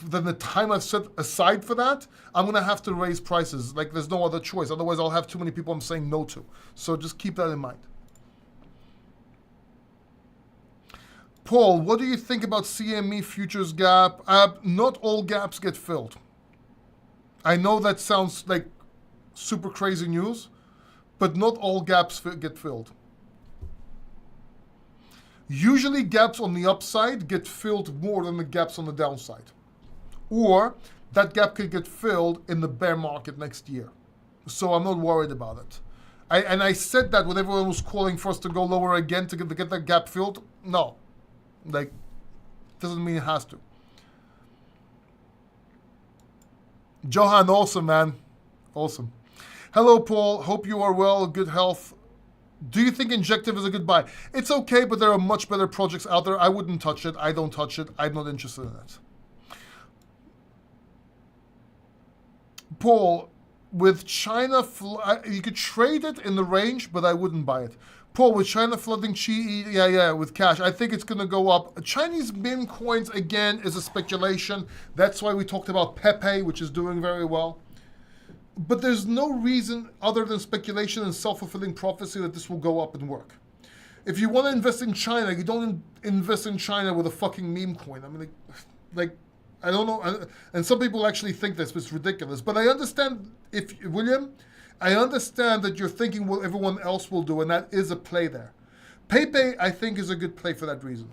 then the time I've set aside for that, I'm going to have to raise prices. Like there's no other choice. Otherwise, I'll have too many people I'm saying no to. So just keep that in mind. Paul, what do you think about CME futures gap? Not all gaps get filled. I know that sounds like super crazy news, but not all gaps get filled. Usually gaps on the upside get filled more than the gaps on the downside. Or that gap could get filled in the bear market next year. So I'm not worried about it. I said that when everyone was calling for us to go lower again to get that gap filled. No. Like, doesn't mean it has to. Johan, awesome, man. Awesome. Hello, Paul. Hope you are well. Good health. Do you think Injective is a good buy? It's okay, but there are much better projects out there. I wouldn't touch it. I don't touch it. I'm not interested in it. Paul, with China, you could trade it in the range, but I wouldn't buy it. Paul, with China flooding Qi, yeah, with cash, I think it's going to go up. Chinese meme coins, again, is a speculation. That's why we talked about Pepe, which is doing very well. But there's no reason other than speculation and self-fulfilling prophecy that this will go up and work. If you want to invest in China, you don't invest in China with a fucking meme coin. I mean, like I don't know. And some people actually think this, but it's ridiculous. But I understand, William, I understand that you're thinking what everyone else will do, and that is a play there. Pepe, I think, is a good play for that reason.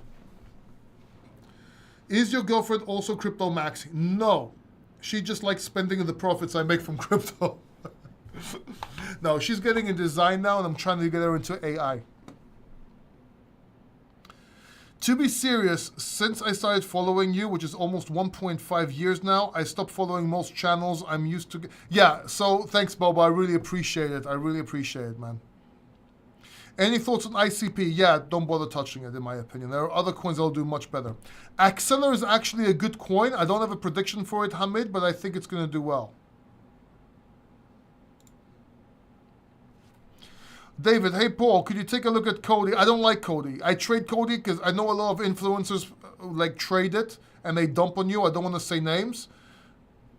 Is your girlfriend also crypto maxi? No. She just likes spending the profits I make from crypto. No, she's getting in design now, and I'm trying to get her into AI. To be serious, since I started following you, which is almost 1.5 years now, I stopped following most channels. I'm used to... Yeah, so thanks, Bobo. I really appreciate it. I really appreciate it, man. Any thoughts on ICP? Yeah, don't bother touching it, in my opinion. There are other coins that will do much better. Acceler is actually a good coin. I don't have a prediction for it, Hamid, but I think it's going to do well. David, hey Paul, could you take a look at Cody? I don't like Cody. I trade Cody because I know a lot of influencers like trade it and they dump on you. I don't want to say names.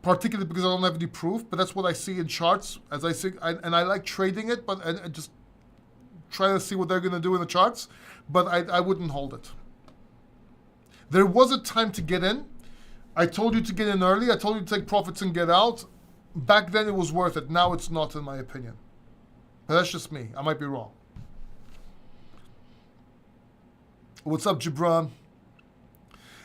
particularly because I don't have any proof, but that's what I see in charts. As I see, and I like trading it, but I just try to see what they're going to do in the charts, but I wouldn't hold it. There was a time to get in. I told you to get in early. I told you to take profits and get out. Back then it was worth it. Now it's not, in my opinion. But that's just me. I might be wrong. What's up, Gibran?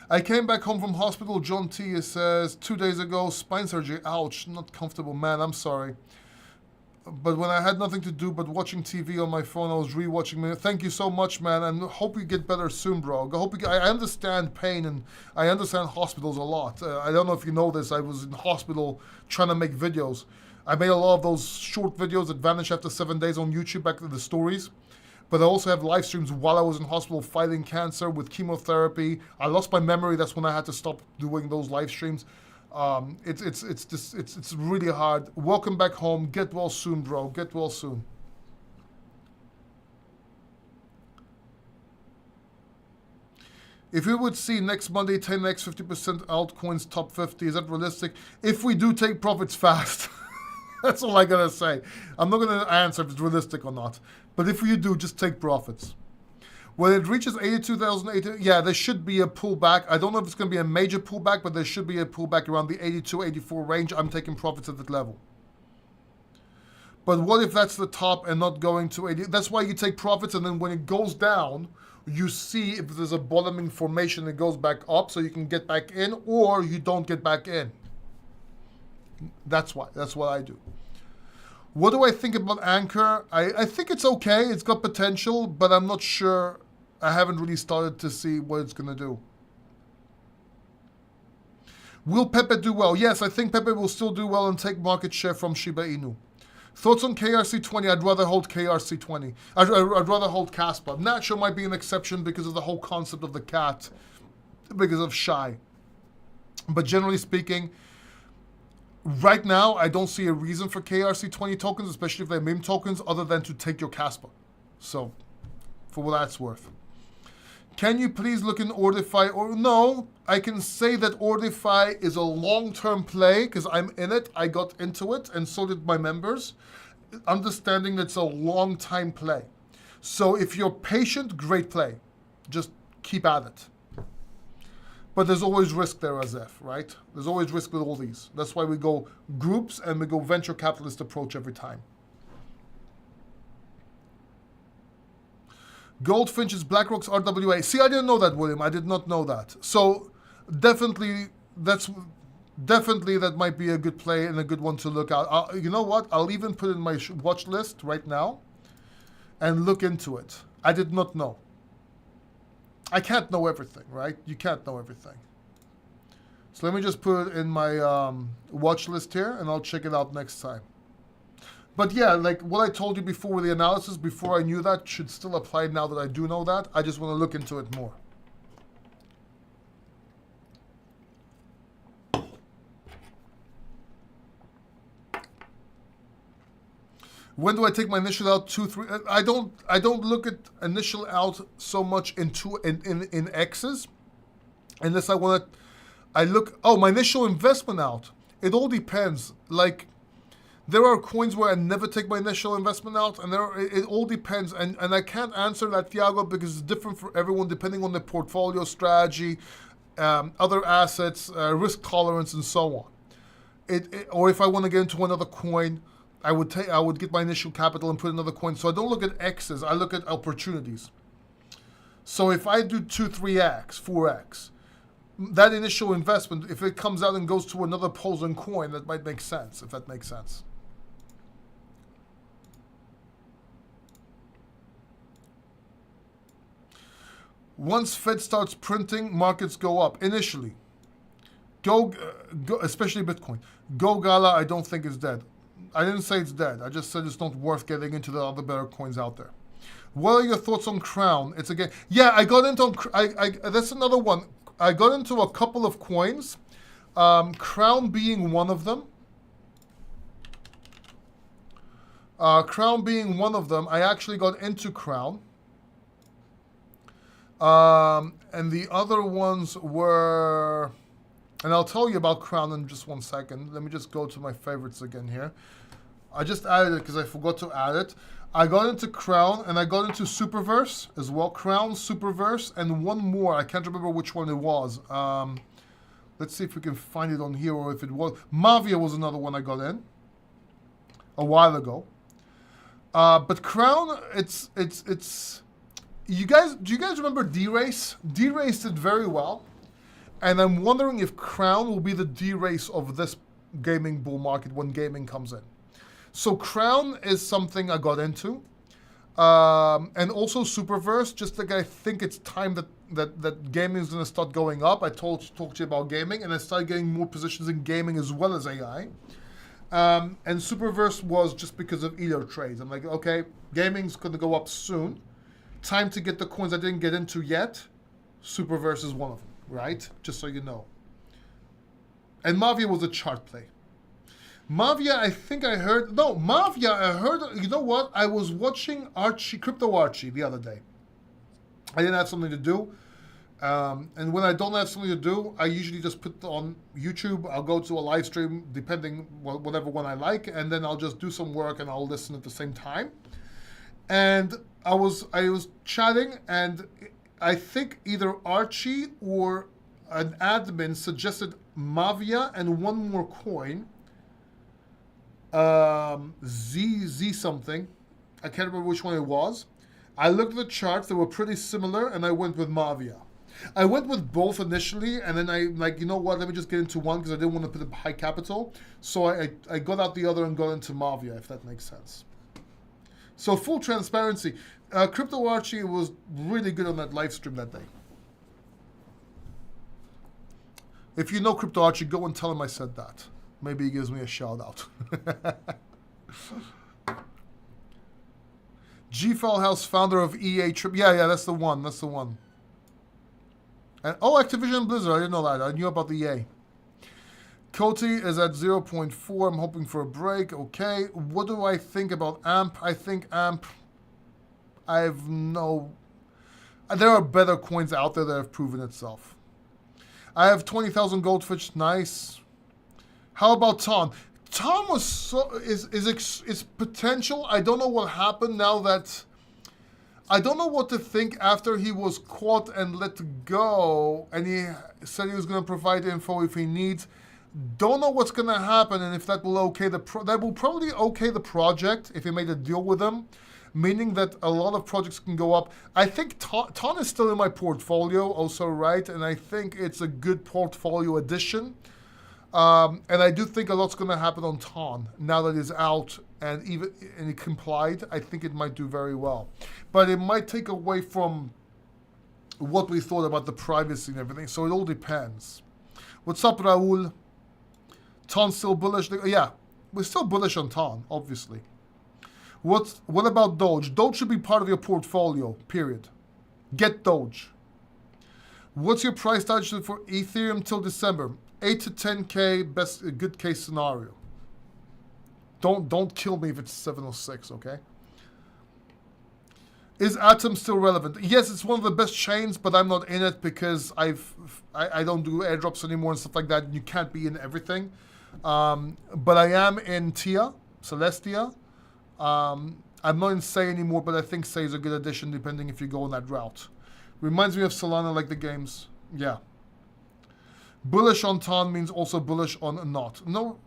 I came back home from hospital. John T says 2 days ago, spine surgery. Ouch, not comfortable, man. I'm sorry. But when I had nothing to do but watching TV on my phone, I was rewatching. Thank you so much, man, and hope you get better soon, bro. I understand pain and I understand hospitals a lot. I don't know if you know this. I was in hospital trying to make videos. I made a lot of those short videos that vanish after 7 days on YouTube, back to the stories. But I also have live streams while I was in hospital fighting cancer with chemotherapy. I lost my memory. That's when I had to stop doing those live streams. It's really hard. Welcome back home. Get well soon, bro. Get well soon. If we would see next Monday 10x 50% altcoins top 50, is that realistic? If we do take profits fast, that's all I gotta say. I'm not gonna answer if it's realistic or not. But if you do, just take profits. When it reaches 82,080, yeah, there should be a pullback. I don't know if it's going to be a major pullback, but there should be a pullback around the 82, 84 range. I'm taking profits at that level. But what if that's the top and not going to 80? That's why you take profits, and then when it goes down, you see if there's a bottoming formation that goes back up so you can get back in, or you don't get back in. That's why. That's what I do. What do I think about Anchor? I think it's okay. It's got potential, but I'm not sure. I haven't really started to see what it's going to do. Will Pepe do well? Yes, I think Pepe will still do well and take market share from Shiba Inu. Thoughts on KRC20? I'd rather hold KRC20. I'd rather hold Caspa. Nacho might be an exception because of the whole concept of the cat, because of Shy. But generally speaking, right now, I don't see a reason for KRC20 tokens, especially if they're meme tokens, other than to take your Caspa. So, for what that's worth. Can you please look in Ordify? Or no, I can say that Ordify is a long-term play because I'm in it. I got into it, and so did my members. Understanding that it's a long-time play. So if you're patient, great play. Just keep at it. But there's always risk there, Azef, right? There's always risk with all these. That's why we go groups and we go venture capitalist approach every time. Goldfinch is BlackRock's RWA. See, I didn't know that, William. I did not know that. So definitely that might be a good play and a good one to look at. You know what? I'll even put it in my watch list right now and look into it. I did not know. I can't know everything, right? You can't know everything. So let me just put it in my watch list here, and I'll check it out next time. But yeah, like what I told you before with the analysis, before I knew that, should still apply now that I do know that. I just want to look into it more. When do I take my initial out? 2, 3. I don't look at initial out so much in X's, unless I want to. I look. Oh, my initial investment out. It all depends. Like, there are coins where I never take my initial investment out, and it all depends. And I can't answer that, Thiago, because it's different for everyone depending on the portfolio strategy, other assets, risk tolerance, and so on. Or if I want to get into another coin, I would get my initial capital and put another coin. So I don't look at X's, I look at opportunities. So if I do 2, 3x, 4x, that initial investment, if it comes out and goes to another Poland coin, that might make sense, if that makes sense. Once Fed starts printing, markets go up initially. Go, especially Bitcoin. Go Gala, I don't think is dead. I didn't say it's dead. I just said it's not worth getting into the other better coins out there. What are your thoughts on Crown? It's again, yeah, I got into, that's another one. I got into a couple of coins, Crown being one of them. Crown being one of them. I actually got into Crown. And the other ones were, And I'll tell you about Crown in just 1 second. Let me just go to my favorites again here. I just added it because I forgot to add it. I got into Crown and I got into Superverse as well. Crown, Superverse, and one more. I can't remember which one it was. Let's see if we can find it on here, or if it was. Mavia was another one I got in a while ago. But Crown, it's. Do you guys remember D-Race? D-Race did very well. And I'm wondering if Crown will be the D-Race of this gaming bull market when gaming comes in. So Crown is something I got into. And also Superverse, just like I think it's time that gaming is going to start going up. I talked to you about gaming, and I started getting more positions in gaming as well as AI. And Superverse was just because of either trades. I'm like, okay, gaming's going to go up soon. Time to get the coins I didn't get into yet. Superverse is one of them, right? Just so you know. And Mavia was a chart play. Mavia, I think I heard... No, Mavia, I heard... You know what? I was watching Archie, Crypto Archie the other day. I didn't have something to do. And when I don't have something to do, I usually just put on YouTube. I'll go to a live stream, depending whatever one I like, and then I'll just do some work and I'll listen at the same time. And I was chatting, and I think either Archie or an admin suggested Mavia and one more coin. Z something. I can't remember which one it was. I looked at the charts, they were pretty similar, and I went with Mavia. I went with both initially, and then I like, you know what, let me just get into one because I didn't want to put a high capital. So I got out the other and got into Mavia, if that makes sense. So full transparency, Crypto Archie was really good on that live stream that day. If you know Crypto Archie, go and tell him I said that. Maybe he gives me a shout out. G-File House, founder of EA Trip. Yeah, that's the one. That's the one. And oh, Activision Blizzard. I didn't know that. I knew about the EA. Coty is at 0.4. I'm hoping for a break. Okay. What do I think about AMP? I think AMP. I have no. There are better coins out there that have proven itself. I have 20,000 goldfish. Nice. How about Ton? Ton was is potential. I don't know what happened now that. I don't know what to think after he was caught and let go, and he said he was going to provide info if he needs. Don't know what's going to happen, and if that will okay that will probably okay the project if he made a deal with them, meaning that a lot of projects can go up. I think Ton is still in my portfolio, also, right? And I think it's a good portfolio addition. And I do think a lot's going to happen on Ton now that it's out and he complied. I think it might do very well, but it might take away from what we thought about the privacy and everything. So it all depends. What's up, Raul? Ton still bullish? Yeah, we're still bullish on Ton, obviously. What about Doge? Doge should be part of your portfolio. Period. Get Doge. What's your price target for Ethereum till December? 8 to 10K, best good case scenario. Don't kill me if it's 706, okay? Is Atom still relevant? Yes, it's one of the best chains, but I'm not in it because I don't do airdrops anymore and stuff like that. You can't be in everything. But I am in Tia, Celestia. I'm not in Say anymore, but I think Say is a good addition depending if you go on that route. Reminds me of Solana, like the games. Yeah. Bullish on Ton means also bullish on not. No.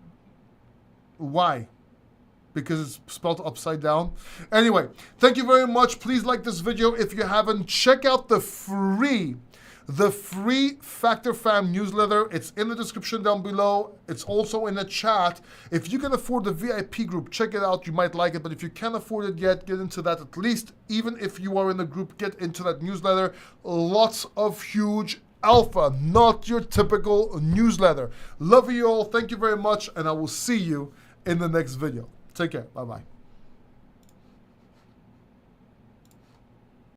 Why? Because it's spelled upside down. Anyway, thank you very much. Please like this video if you haven't. Check out the free Factor Fam newsletter. It's in the description down below. It's also in the chat. If you can afford the VIP group, check it out. You might like it. But if you can't afford it yet, get into that at least. Even if you are in the group, get into that newsletter. Lots of huge alpha, not your typical newsletter. Love you all. Thank you very much. And I will see you in the next video. Take care. Bye-bye.